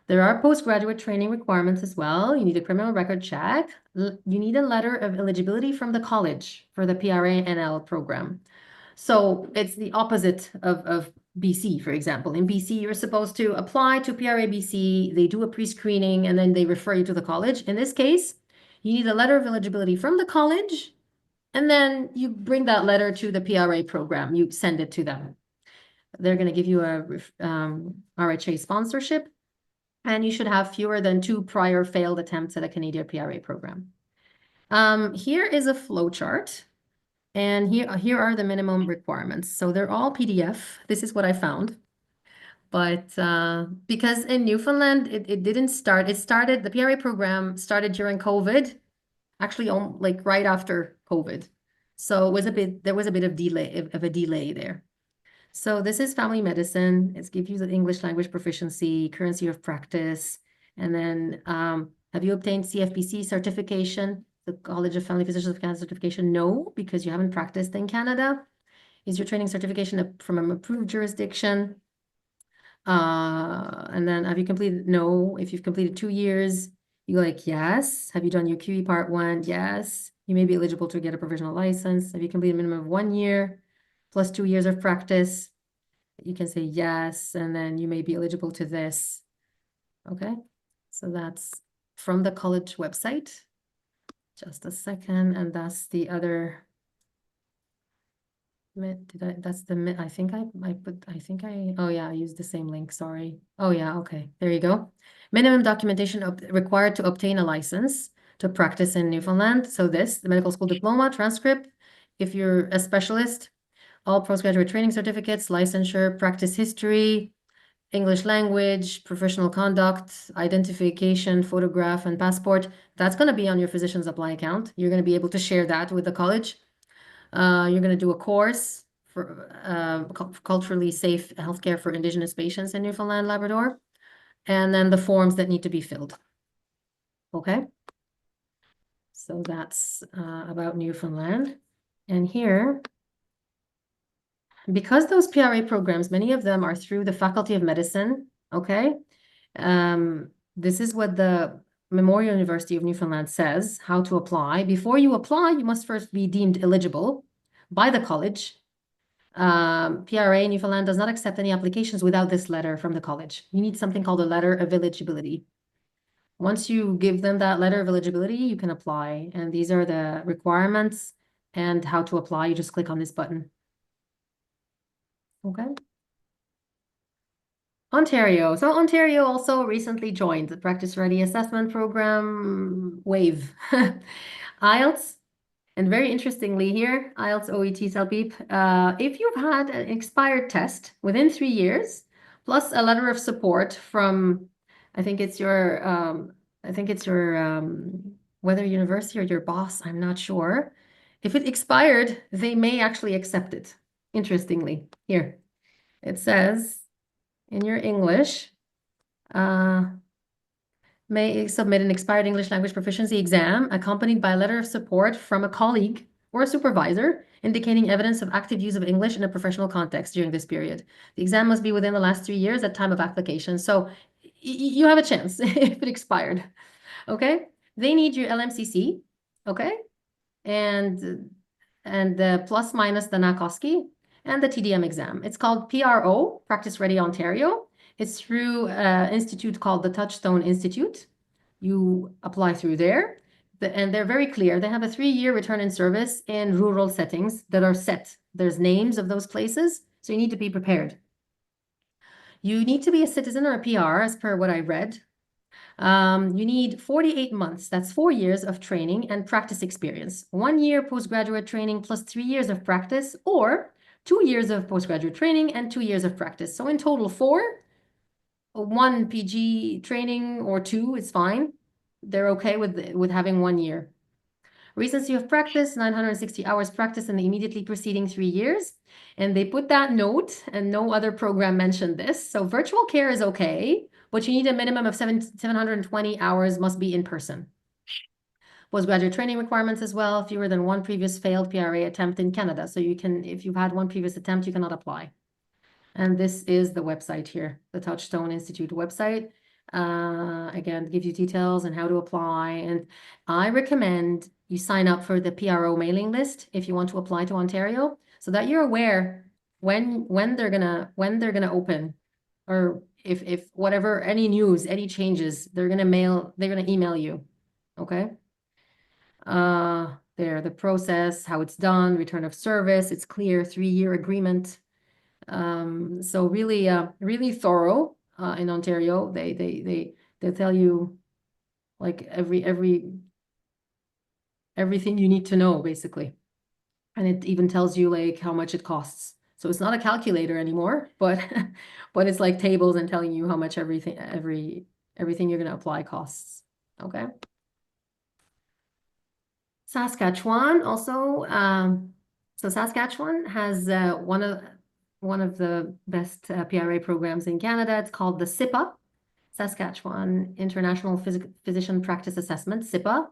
There are postgraduate training requirements as well. You need a criminal record check. You need a letter of eligibility from the college for the PRA NL program. So it's the opposite of BC, for example. In BC, you're supposed to apply to PRA BC. They do a pre-screening and then they refer you to the college. In this case, you need a letter of eligibility from the college, and then you bring that letter to the PRA program. You send it to them. They're going to give you a RHA sponsorship, and you should have fewer than 2 prior failed attempts at a Canadian PRA program. Here is a flow chart, and here are the minimum requirements. So they're all PDF. This is what I found. But because in Newfoundland, it didn't start. The PRA program started during COVID, actually like right after COVID. So there was a bit of a delay there. So this is family medicine. It gives you the English language proficiency, currency of practice, and then have you obtained CFPC certification, the College of Family Physicians of Canada certification? No, because you haven't practiced in Canada. Is your training certification from an approved jurisdiction? And then have you completed? No. If you've completed 2 years, you go like, yes. Have you done your QE Part 1? Yes. You may be eligible to get a provisional license. Have you completed a minimum of 1 year plus 2 years of practice? You can say yes, and then you may be eligible to this. Okay, so that's from the college website. Just a second, and that's the other. Oh yeah, I used the same link, sorry. Oh yeah, okay, there you go. Minimum documentation required to obtain a license to practice in Newfoundland. So the medical school diploma, transcript, if you're a specialist, all postgraduate training certificates, licensure, practice history, English language, professional conduct, identification, photograph, and passport. That's going to be on your physician's apply account. You're going to be able to share that with the college. You're going to do a course for culturally safe healthcare for Indigenous patients in Newfoundland, Labrador, and then the forms that need to be filled. Okay. So that's about Newfoundland. And here, because those PRA programs, many of them are through the Faculty of Medicine, okay? This is what the Memorial University of Newfoundland says, how to apply. Before you apply, you must first be deemed eligible by the college. PRA Newfoundland does not accept any applications without this letter from the college. You need something called a letter of eligibility. Once you give them that letter of eligibility, you can apply. And these are the requirements and how to apply. You just click on this button. Okay. Ontario. So Ontario also recently joined the Practice Ready Assessment Program WAVE. IELTS, and very interestingly here, IELTS, OET, CELPIP, if you've had an expired test within 3 years, plus a letter of support from, I think it's your whether university or your boss, I'm not sure. If it expired, they may actually accept it. Interestingly, here it says in your English, may submit an expired English language proficiency exam accompanied by a letter of support from a colleague or a supervisor indicating evidence of active use of English in a professional context during this period. The exam must be within the last 3 years at time of application. So you have a chance if it expired. Okay. They need your LMCC. Okay. And the plus minus the NACOSCI and the TDM exam. It's called PRO, Practice Ready Ontario. It's through an institute called the Touchstone Institute. You apply through there, and they're very clear. They have a 3-year return in service in rural settings that are set. There's names of those places, so you need to be prepared. You need to be a citizen or a PR, as per what I read. You need 48 months, that's 4 years of training and practice experience. 1 year postgraduate training plus 3 years of practice, or 2 years of postgraduate training and 2 years of practice. So in total, 4. 1 PG training or 2 is fine. They're okay with having 1 year. Recency of practice, 960 hours practice in the immediately preceding 3 years. And they put that note, and no other program mentioned this. So virtual care is okay, but you need a minimum of 720 hours must be in person. Postgraduate training requirements as well, fewer than 1 previous failed PRA attempt in Canada. So you can, if you've had 1 previous attempt, you cannot apply. And this is the website here, the Touchstone Institute website. Again, gives you details and how to apply. And I recommend you sign up for the PRO mailing list if you want to apply to Ontario, so that you're aware when they're gonna open, or if whatever, any news, any changes, they're gonna email you. Okay. There, the process, how it's done, return of service, it's clear, 3-year agreement. So really, really thorough in Ontario. They tell you like everything you need to know, basically. And it even tells you like how much it costs. So it's not a calculator anymore, but but it's like tables and telling you how much everything you're gonna apply costs. Okay. Saskatchewan also, so Saskatchewan has one of the best PRA programs in Canada. It's called the SIPA, Saskatchewan International Physician Practice Assessment, SIPA,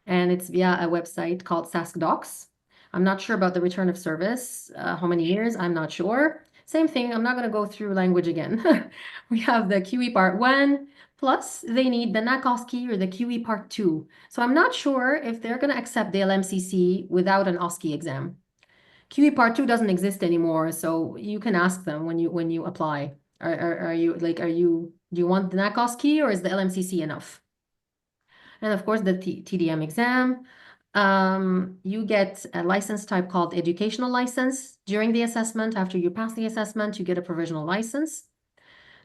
and it's via a website called SaskDocs. I'm not sure about the return of service, how many years, I'm not sure. Same thing, I'm not going to go through language again. We have the QE Part 1, plus they need the NAC-OSCE or the QE Part 2. So I'm not sure if they're going to accept the LMCC without an OSCE exam. QE Part 2 doesn't exist anymore, so you can ask them when you apply. Do you want the NAC-OSCE or is the LMCC enough? And of course, the TDM exam. You get a license type called educational license during the assessment. After you pass the assessment, you get a provisional license.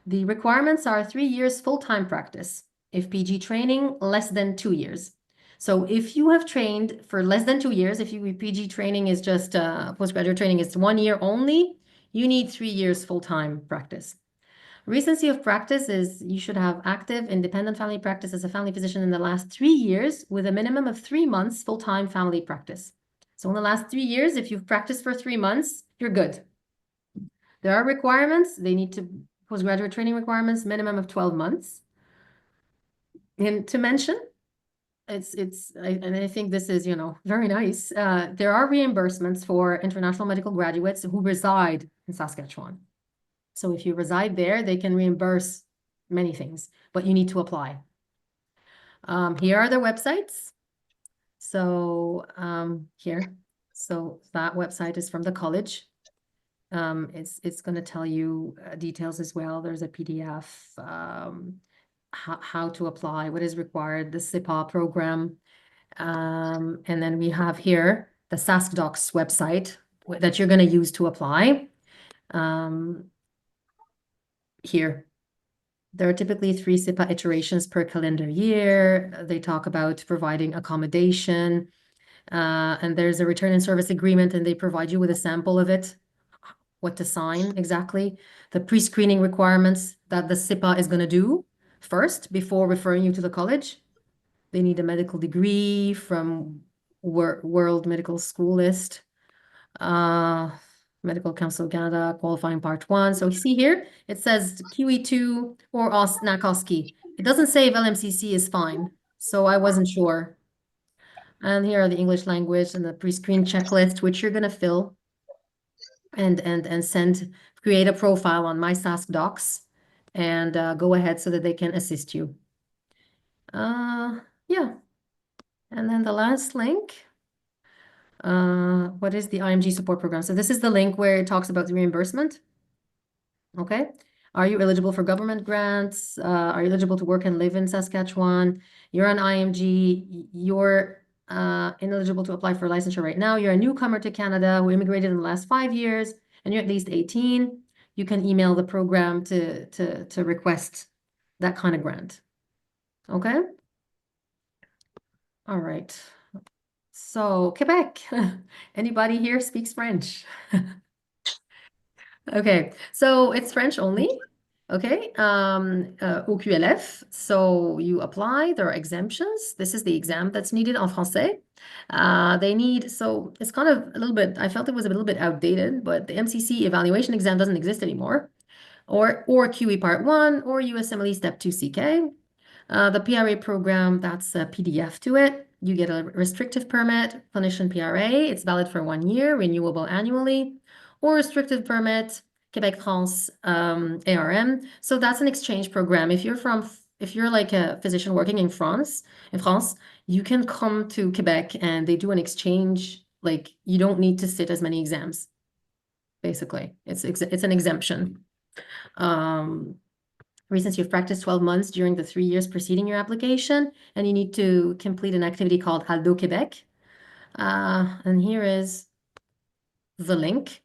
The requirements are 3 years full-time practice. If PG training, less than 2 years. So if you have trained for less than 2 years, if you PG training is just postgraduate training is 1 year only, you need 3 years full-time practice. Recency of practice is you should have active independent family practice as a family physician in the last 3 years with a minimum of 3 months full-time family practice. So in the last 3 years, if you've practiced for 3 months, you're good. There are requirements. They need to postgraduate training requirements, minimum of 12 months. And to mention, and I think this is, very nice. There are reimbursements for international medical graduates who reside in Saskatchewan. So if you reside there, they can reimburse many things, but you need to apply. Here are the websites. So here, so that website is from the college. It's going to tell you details as well. There's a PDF, how to apply, what is required, the SIPA program. And then we have here the SaskDocs website that you're going to use to apply. Here, there are typically 3 SIPA iterations per calendar year. They talk about providing accommodation, and there's a return in service agreement, and they provide you with a sample of it, what to sign exactly, the pre-screening requirements that the SIPA is going to do first before referring you to the college. They need a medical degree from World Medical School List, Medical Council of Canada, qualifying Part 1. So you see here, it says QE2 or NAC-OSCE. It doesn't say if LMCC is fine, so I wasn't sure. And here are the English language and the pre-screen checklist, which you're going to fill and create a profile on My SaskDocs and go ahead so that they can assist you. Yeah. And then the last link. What is the IMG support program? So this is the link where it talks about the reimbursement. Okay. Are you eligible for government grants? Are you eligible to work and live in Saskatchewan? You're an IMG. You're ineligible to apply for licensure right now. You're a newcomer to Canada who immigrated in the last 5 years, and you're at least 18. You can email the program to request that kind of grant. Okay. All right. So Quebec, anybody here speaks French? Okay, so it's French only. Okay, au QLF. So you apply, there are exemptions. This is the exam that's needed en français. They need, so it's kind of a little bit, I felt it was a little bit outdated, but the MCC evaluation exam doesn't exist anymore. Or QE Part 1 or USMLE Step 2 CK. The PRA program, that's a PDF to it. You get a restrictive permit, clinician PRA. It's valid for 1 year, renewable annually. Or restrictive permit, Quebec France ARM. So that's an exchange program. If you're like a physician working in France, you can come to Quebec and they do an exchange. Like you don't need to sit as many exams. Basically, it's an exemption. For instance, you've practiced 12 months during the 3 years preceding your application, and you need to complete an activity called Aldo Quebec. And here is the link.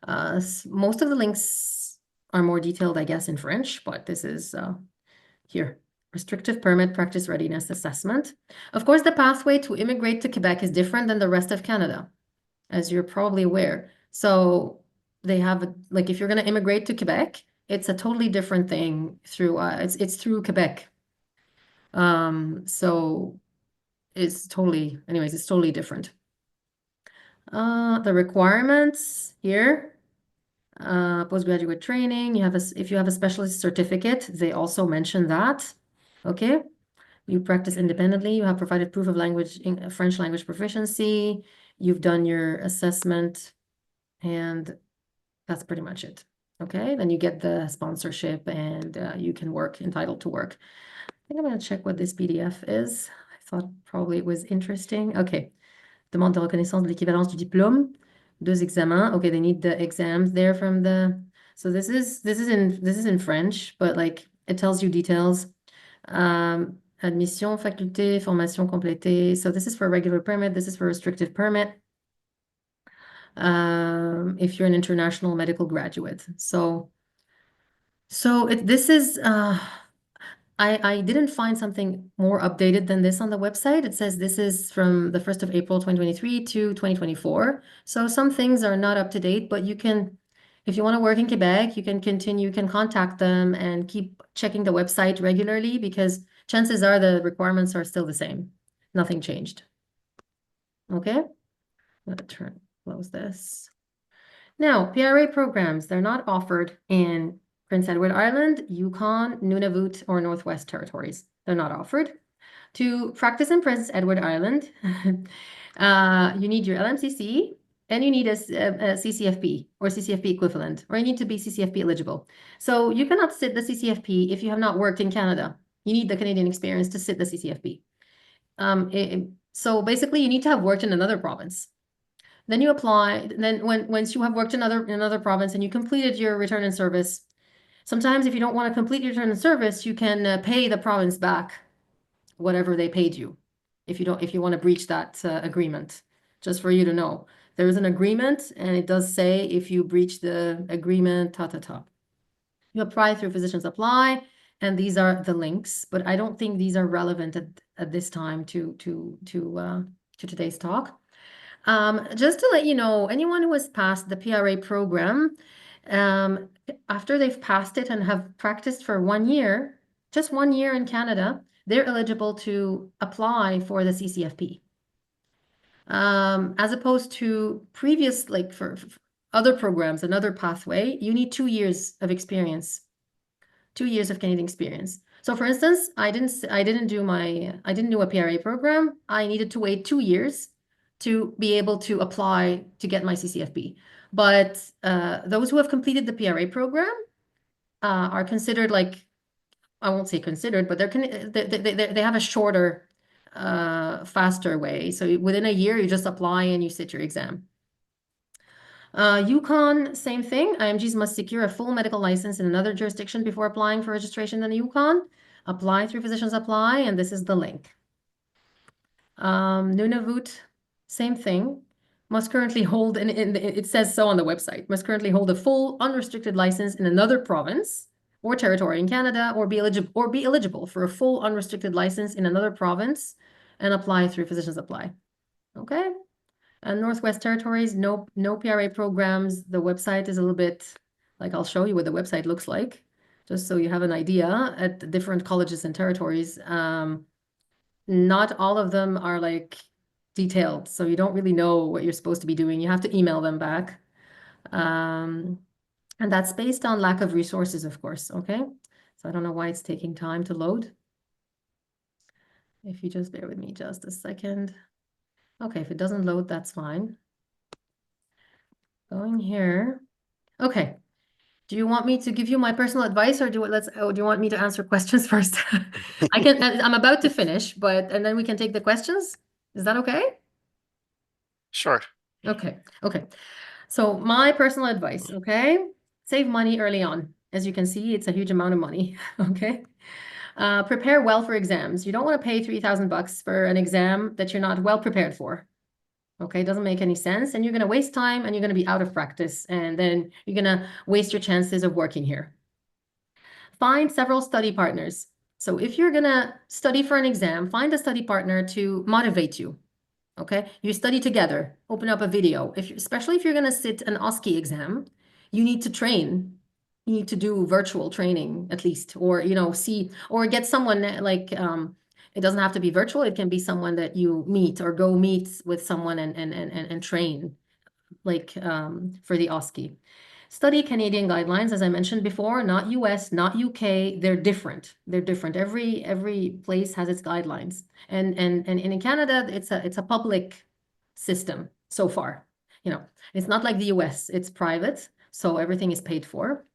Most of the links are more detailed, I guess, in French, but this is here. Restrictive permit practice readiness assessment. Of course, the pathway to immigrate to Quebec is different than the rest of Canada, as you're probably aware. So they have, like, if you're going to immigrate to Quebec, it's a totally different thing through, it's through Quebec. So it's totally, anyways, it's totally different. The requirements here, postgraduate training, if you have a specialist certificate, they also mention that, okay? You practice independently, you have provided proof of language, French language proficiency, you've done your assessment, and that's pretty much it, okay? Then you get the sponsorship and you can work, entitled to work. I think I'm gonna check what this PDF is. I thought probably it was interesting. Okay. Demande de reconnaissance de l'équivalence du diplôme. 2 examens. Okay, they need the exams there from the. So this is in French, but like it tells you details. Admission, faculté, formation complétée. So this is for a regular permit. This is for a restrictive permit. If you're an international medical graduate. So this is. I didn't find something more updated than this on the website. It says this is from the 1st of April 2023 to 2024. So some things are not up to date, but you can, if you want to work in Quebec, you can continue, you can contact them and keep checking the website regularly because chances are the requirements are still the same. Nothing changed. Okay, I'm gonna close this. Now, PRA programs, they're not offered in Prince Edward Island, Yukon, Nunavut, or Northwest Territories. They're not offered. To practice in Prince Edward Island, you need your LMCC and you need a CCFP or CCFP equivalent, or you need to be CCFP eligible. So you cannot sit the CCFP if you have not worked in Canada. You need the Canadian experience to sit the CCFP. So basically, you need to have worked in another province. Then you apply. Then once you have worked in another province and you completed your return in service, sometimes if you don't want to complete your return in service, you can pay the province back whatever they paid you. If you want to breach that agreement, just for you to know, there is an agreement, and it does say if you breach the agreement, you apply through Physicians Apply, and these are the links. But I don't think these are relevant at this time to today's talk. Just to let you know, anyone who has passed the PRA program, after they've passed it and have practiced for 1 year, just 1 year in Canada, they're eligible to apply for the CCFP. As opposed to previous, like for other programs, another pathway, you need 2 years of experience, 2 years of Canadian experience. So for instance, I didn't do a PRA program. I needed to wait 2 years to be able to apply to get my CCFP. But those who have completed the PRA program are considered, like, I won't say considered, but they have a shorter, faster way. So within a year, you just apply and you sit your exam. Yukon, same thing. IMGs must secure a full medical license in another jurisdiction before applying for registration in the Yukon. Apply through Physicians Apply, and this is the link. Nunavut, same thing. Must currently hold, and it says so on the website, must currently hold a full unrestricted license in another province or territory in Canada, or be eligible for a full unrestricted license in another province and apply through Physicians Apply. Okay. And Northwest Territories, no PRA programs. The website is a little bit, like, I'll show you what the website looks like, just so you have an idea at the different colleges and territories. Not all of them are like detailed, so you don't really know what you're supposed to be doing. You have to email them back. And that's based on lack of resources, of course, okay? So I don't know why it's taking time to load. If you just bear with me just a second. Okay, if it doesn't load, that's fine. Going here. Okay, Do you want me to give you my personal advice, or do you want me to answer questions first? I'm about to finish, and then we can take the questions. Is that okay? Sure. Okay. So my personal advice, okay? Save money early on. As you can see, it's a huge amount of money, okay? Prepare well for exams. You don't want to pay $3,000 for an exam that you're not well prepared for. Okay, it doesn't make any sense, and you're going to waste time, and you're going to be out of practice, and then you're going to waste your chances of working here. Find several study partners. So if you're going to study for an exam, find a study partner to motivate you. Okay, you study together, open up a video. Especially if you're going to sit an OSCE exam, you need to train. You need to do virtual training at least, or see, or get someone like it doesn't have to be virtual. It can be someone that you meet, or go meet with someone and train, like for the OSCE. Study Canadian guidelines, as I mentioned before, not US, not UK. They're different. Every place has its guidelines. And in Canada, it's a public system so far. It's not like the US, it's private, so everything is paid for.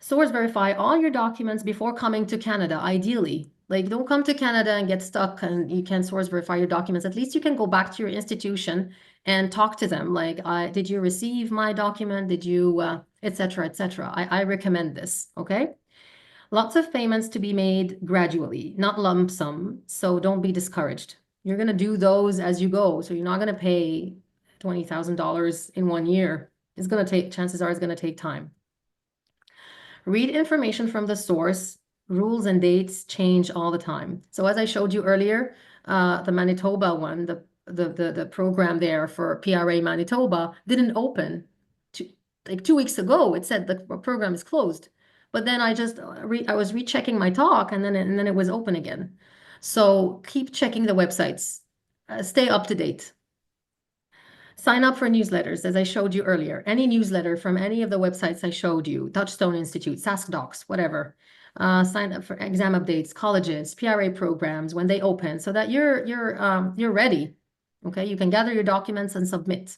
Source verify all your documents before coming to Canada, ideally. Like, don't come to Canada and get stuck and you can't source verify your documents. At least you can go back to your institution and talk to them. Like, did you receive my document? Did you, et cetera, et cetera. I recommend this, okay? Lots of payments to be made gradually, not lump sum. So don't be discouraged. You're going to do those as you go. So you're not going to pay $20,000 in 1 year. Chances are it's going to take time. Read information from the source. Rules and dates change all the time. So as I showed you earlier, the Manitoba one, the program there for PRA Manitoba didn't open like 2 weeks ago. It said the program is closed, but then I was rechecking my talk, and then it was open again. So keep checking the websites. Stay up to date. Sign up for newsletters, as I showed you earlier. Any newsletter from any of the websites I showed you, Touchstone Institute, SaskDocs, whatever. Sign up for exam updates, colleges, PRA programs when they open, so that you're ready. Okay, you can gather your documents and submit.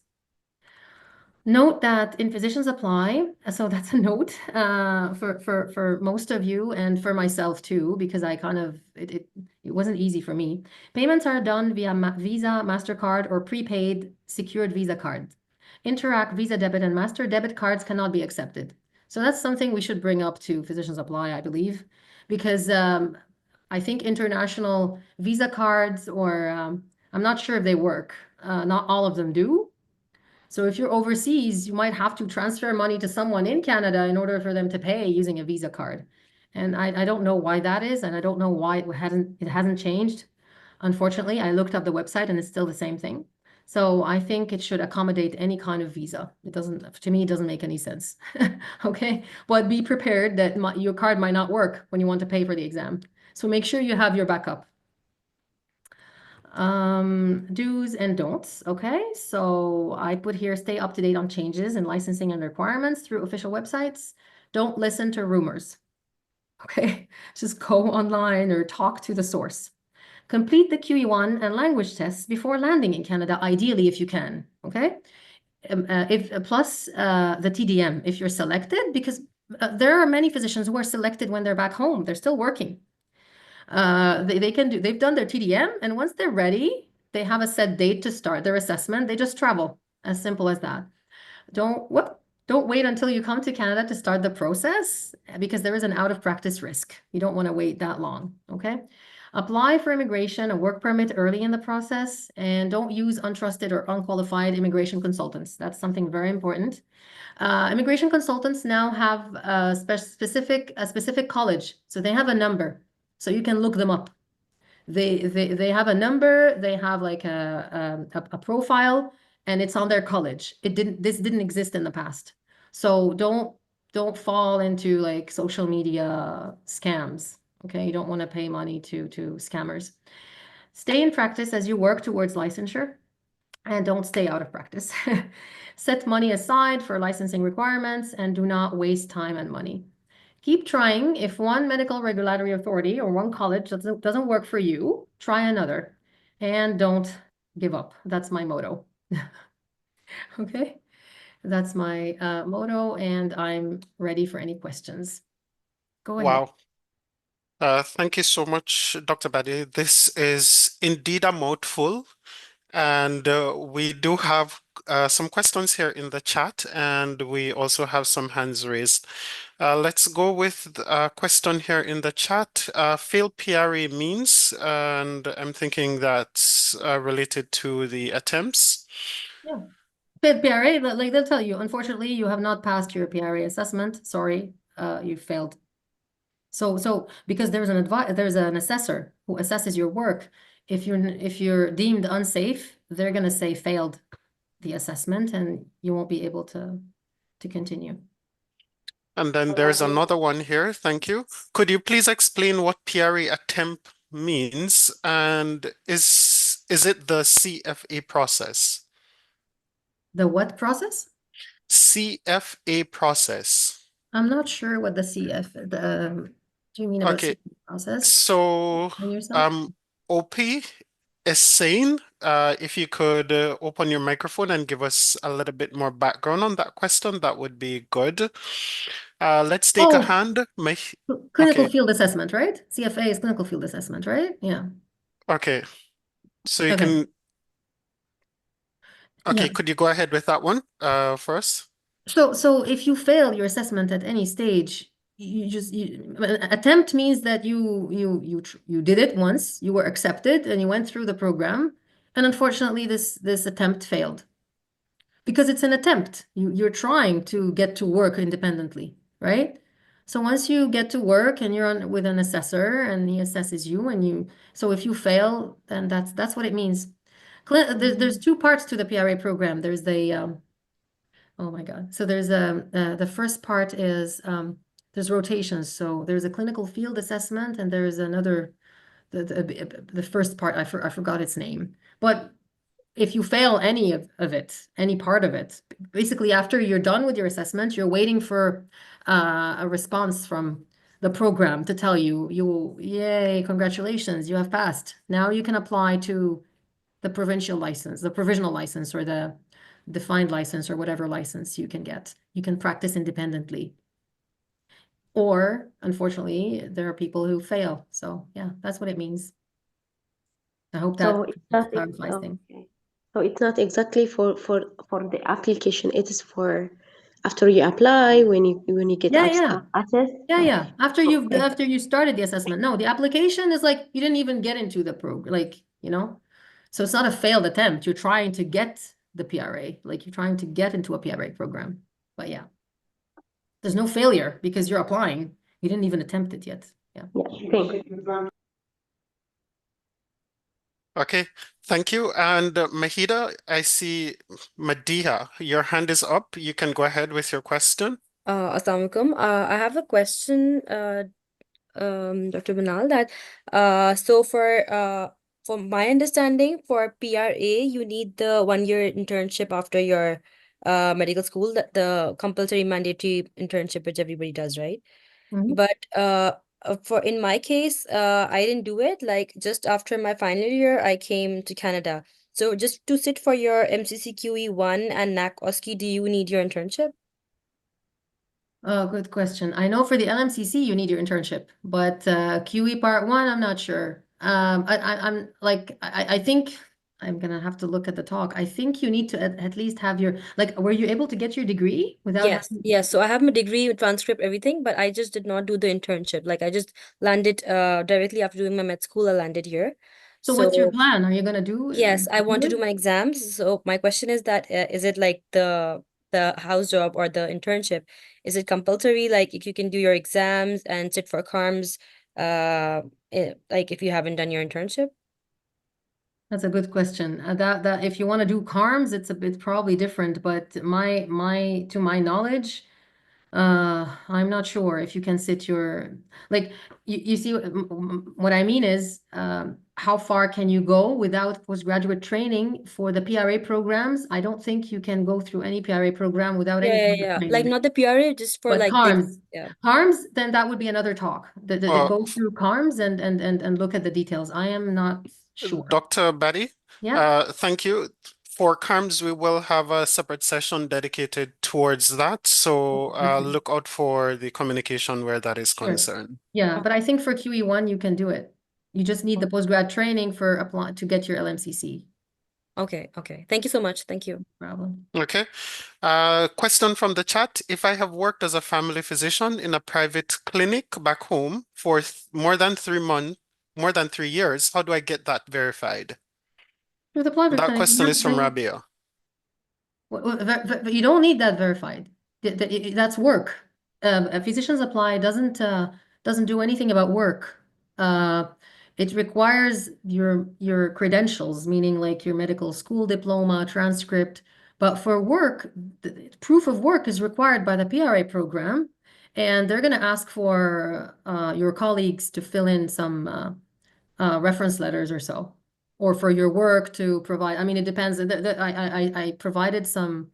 Note that in Physicians Apply, so that's a note for most of you and for myself too, because I kind of, it wasn't easy for me. Payments are done via Visa, MasterCard, or prepaid secured Visa card. Interact Visa debit and Master debit cards cannot be accepted. So that's something we should bring up to Physicians Apply, I believe, because I think international Visa cards, or I'm not sure if they work. Not all of them do. So if you're overseas, you might have to transfer money to someone in Canada in order for them to pay using a Visa card. And I don't know why that is, and I don't know why it hasn't changed. Unfortunately, I looked up the website and it's still the same thing. So I think it should accommodate any kind of visa. To me, it doesn't make any sense. Okay, but be prepared that your card might not work when you want to pay for the exam. So make sure you have your backup. Do's and don'ts. Okay, so I put here, stay up to date on changes in licensing and requirements through official websites. Don't listen to rumors. Okay, just go online or talk to the source. Complete the QE1 and language tests before landing in Canada, ideally if you can. Okay, plus the TDM if you're selected, because there are many physicians who are selected when they're back home. They're still working. They've done their TDM, and once they're ready, they have a set date to start their assessment. They just travel, as simple as that. Don't wait until you come to Canada to start the process, because there is an out of practice risk. You don't want to wait that long, okay? Apply for immigration and work permit early in the process, and don't use untrusted or unqualified immigration consultants. That's something very important. Immigration consultants now have a specific college, so they have a number. So you can look them up. They have a number, they have like a profile, and it's on their college. This didn't exist in the past. So don't fall into like social media scams. Okay, you don't want to pay money to scammers. Stay in practice as you work towards licensure, and don't stay out of practice. Set money aside for licensing requirements, and do not waste time and money. Keep trying. If one medical regulatory authority or one college doesn't work for you, try another, and don't give up. That's my motto. Okay. That's my motto, and I'm ready for any questions. Go ahead. Wow. Thank you so much, Dr. Badi. This is indeed a mouthful. And we do have some questions here in the chat, and we also have some hands raised. Let's go with a question here in the chat. Failed PRA means, and I'm thinking that's related to the attempts. Yeah. Failed PRA, like they'll tell you, unfortunately, you have not passed your PRA assessment. Sorry, you failed. So because there's an assessor who assesses your work. If you're deemed unsafe, they're gonna say failed the assessment, and you won't be able to continue. And then there's another one here. Thank you. Could you please explain what PRA attempt means, and is it the CFA process? The what process? CFA process. I'm not sure what the do you mean about Okay. CFA process? So, OP is saying, if you could open your microphone and give us a little bit more background on that question, that would be good. Let's take a hand. Clinical field assessment, right? CFA is clinical field assessment, right? Yeah. Okay. So you can. Okay, Yeah. could you go ahead with that one first? So if you fail your assessment at any stage, attempt means that you did it once, you were accepted, and you went through the program, and unfortunately this attempt failed. Because it's an attempt. You're trying to get to work independently, right? So once you get to work and you're with an assessor and he assesses you, and so if you fail, then that's what it means. There's two parts to the PRA program. There's the oh my God. So there's the first part is there's rotations. So there's a clinical field assessment, and there's another the first part, I forgot its name. But if you fail any of it, any part of it, basically after you're done with your assessment, you're waiting for a response from the program to tell you, yay, congratulations, you have passed. Now you can apply to the provincial license, the provisional license, or the defined license, or whatever license you can get. You can practice independently. Or, unfortunately, there are people who fail. So yeah, that's what it means. I hope that clarifies things. So it's not exactly for the application. It is for after you apply, when you get assessed. Yeah. After you started the assessment. No, the application is like you didn't even get into the program, like, So it's not a failed attempt. You're trying to get the PRA, like you're trying to get into a PRA program. But yeah, there's no failure because you're applying. You didn't even attempt it yet. Yeah. Okay, thank you. And Mahida, I see Madiha, your hand is up. You can go ahead with your question. Assalamu alaikum. I have a question, Dr. Manal, that so for my understanding, for PRA, you need the 1-year internship after your medical school, the compulsory mandatory internship, which everybody does, right? But in my case, I didn't do it. Like just after my final year, I came to Canada. So just to sit for your MCCQE1 and NAC OSCE, do you need your internship? Oh, good question. I know for the LMCC you need your internship, but QE Part 1, I'm not sure. I think I'm gonna have to look at the talk. I think you need to at least have your, were you able to get your degree without Yes. So I have my degree with transcript, everything, but I just did not do the internship. Like I just landed directly after doing my med school, I landed here. So what's your plan? Are you gonna do? Yes, I want to do my exams. So my question is that is it like the house job or the internship? Is it compulsory? Like if you can do your exams and sit for CARMs, like if you haven't done your internship? That's a good question. That if you want to do CARMs, it's probably different. But to my knowledge, I'm not sure if you can sit your, you see what I mean is how far can you go without postgraduate training for the PRA programs? I don't think you can go through any PRA program without any training. Like not the PRA, just for like CARMs. CARMs, then that would be another talk. Go through CARMs and look at the details. I am not sure. Dr. Badi? Yeah. Thank you. for CARMS, we will have a separate session dedicated towards that. So look out for the communication where that is Sure. concerned. Yeah, but I think for QE1, you can do it. You just need the postgrad training for apply to get your LMCC. Okay, okay. Thank you so much. Thank you. No problem. Okay. Question from the chat. If I have worked as a family physician in a private clinic back home for more than 3 months, more than 3 years, how do I get that verified? With the private That clinic, question is from nothing- Rabia. You don't need that verified. That's work. A physician's apply doesn't do anything about work. It requires your credentials, meaning like your medical school diploma, transcript. But for work, the proof of work is required by the PRA program, and they're going to ask for your colleagues to fill in some reference letters or so, or for your work to provide. I mean, it depends. I provided some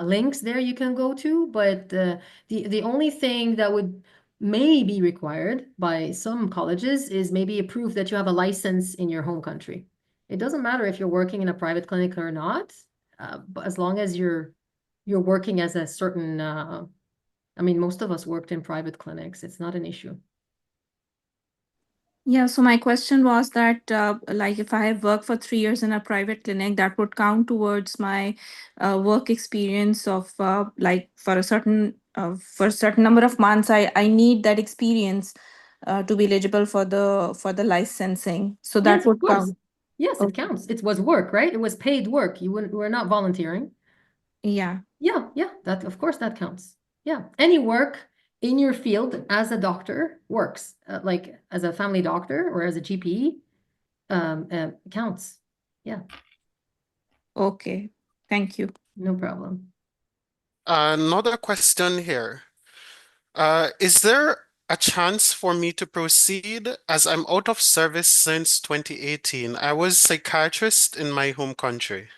links there you can go to, but the only thing that would may be required by some colleges is maybe a proof that you have a license in your home country. It doesn't matter if you're working in a private clinic or not, but as long as you're working as a certain, I mean, most of us worked in private clinics. It's not an issue. Yeah, so my question was that, like, if I have worked for 3 years in a private clinic, that would count towards my work experience of, like, for a certain number of months. I need that experience to be eligible for the licensing. So that Yes, of would course. count. Yes, it counts. It was work, right? It was paid work. You were not volunteering. Yeah. Yeah, that of course that counts. Yeah, any work in your field as a doctor works, like as a family doctor or as a GP, counts. Yeah, Okay. Thank you. no problem. Another question here. Is there a chance for me to proceed as I'm out of service since 2018? I was psychiatrist in my home country.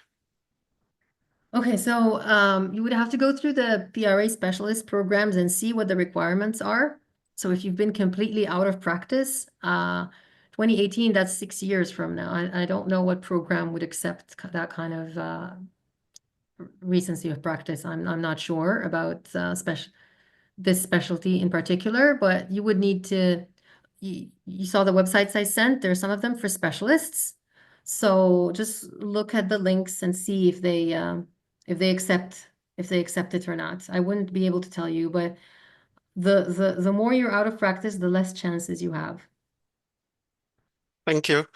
Okay, so you would have to go through the PRA specialist programs and see what the requirements are. So if you've been completely out of practice, 2018, that's 6 years from now. I don't know what program would accept that kind of recency of practice. I'm not sure about this specialty in particular, but you would need to, you saw the websites I sent, there's some of them for specialists. So just look at the links and see if they accept it or not. I wouldn't be able to tell you, but the more you're out of practice, the less chances you have. Thank you.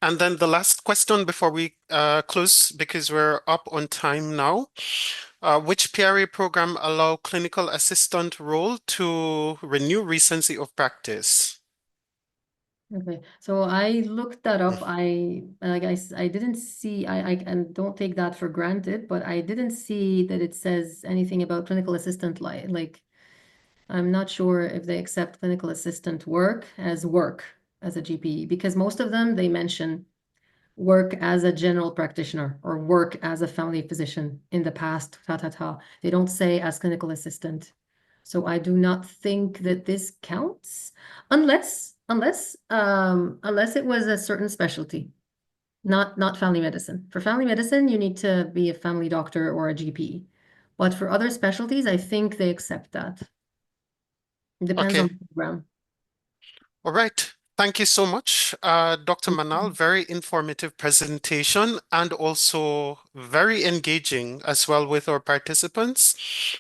And then the last question before we close, because we're up on time now. Which PRA program allow clinical assistant role to renew recency of practice? Okay, so I looked that up. I didn't see, and don't take that for granted, but I didn't see that it says anything about clinical assistant like I'm not sure if they accept clinical assistant work as a GP, because most of them they mention work as a general practitioner or work as a family physician in the past. They don't say as clinical assistant. So I do not think that this counts unless it was a certain specialty, not family medicine. For family medicine, you need to be a family doctor or a GP. But for other specialties, I think they accept that. It depends on Okay. the program. All right. Thank you so much, Dr. Manal. Very informative presentation and also very engaging as well with our participants.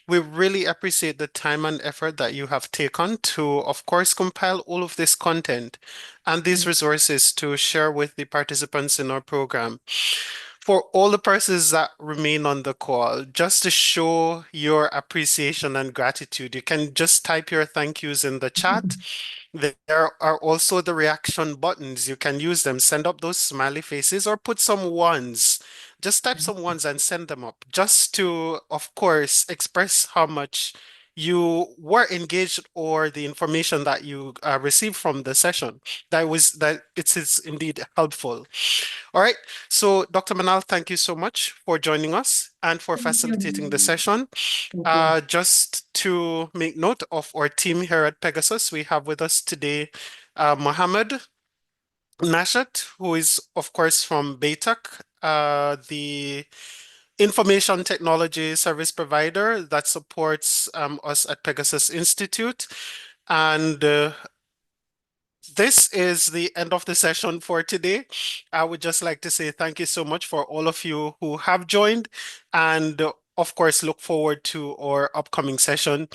We really appreciate the time and effort that you have taken to, of course, compile all of this content and these resources to share with the participants in our program. For all the persons that remain on the call, just to show your appreciation and gratitude, you can just type your thank yous in the chat. There are also the reaction buttons. You can use them, send up those smiley faces or put some ones. Just type some ones and send them up just to, of course, express how much you were engaged or the information that you received from the session. That it is indeed helpful. All right. So Dr. Manal, thank you so much for joining us and for facilitating the session. Just to make note of our team here at PEGASUS, we have with us today Mohammed Nashat, who is, of course, from BETAC, the information technology service provider that supports us at PEGASUS Institute. And this is the end of the session for today. I would just like to say thank you so much for all of you who have joined, and of course, look forward to our upcoming session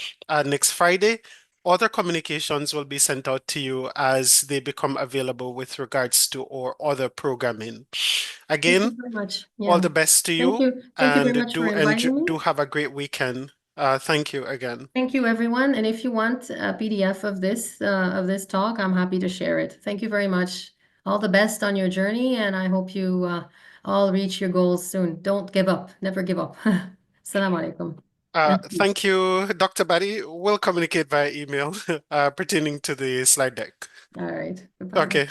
next Friday. Other communications will be sent out to you as they become available with regards to our other programming. Thank Again, you very much. all Yeah. the best to Thank you, you. Thank you very and much for inviting me. do have a great weekend. Thank you again. Thank you, everyone. And if you want a PDF of this talk, I'm happy to share it. Thank you very much. All the best on your journey, and I hope you all reach your goals soon. Don't give up. Never give up. Assalamu alaikum. Thank you, Dr. Badi. We'll communicate via email pertaining to the slide deck. All right. Goodbye. Okay.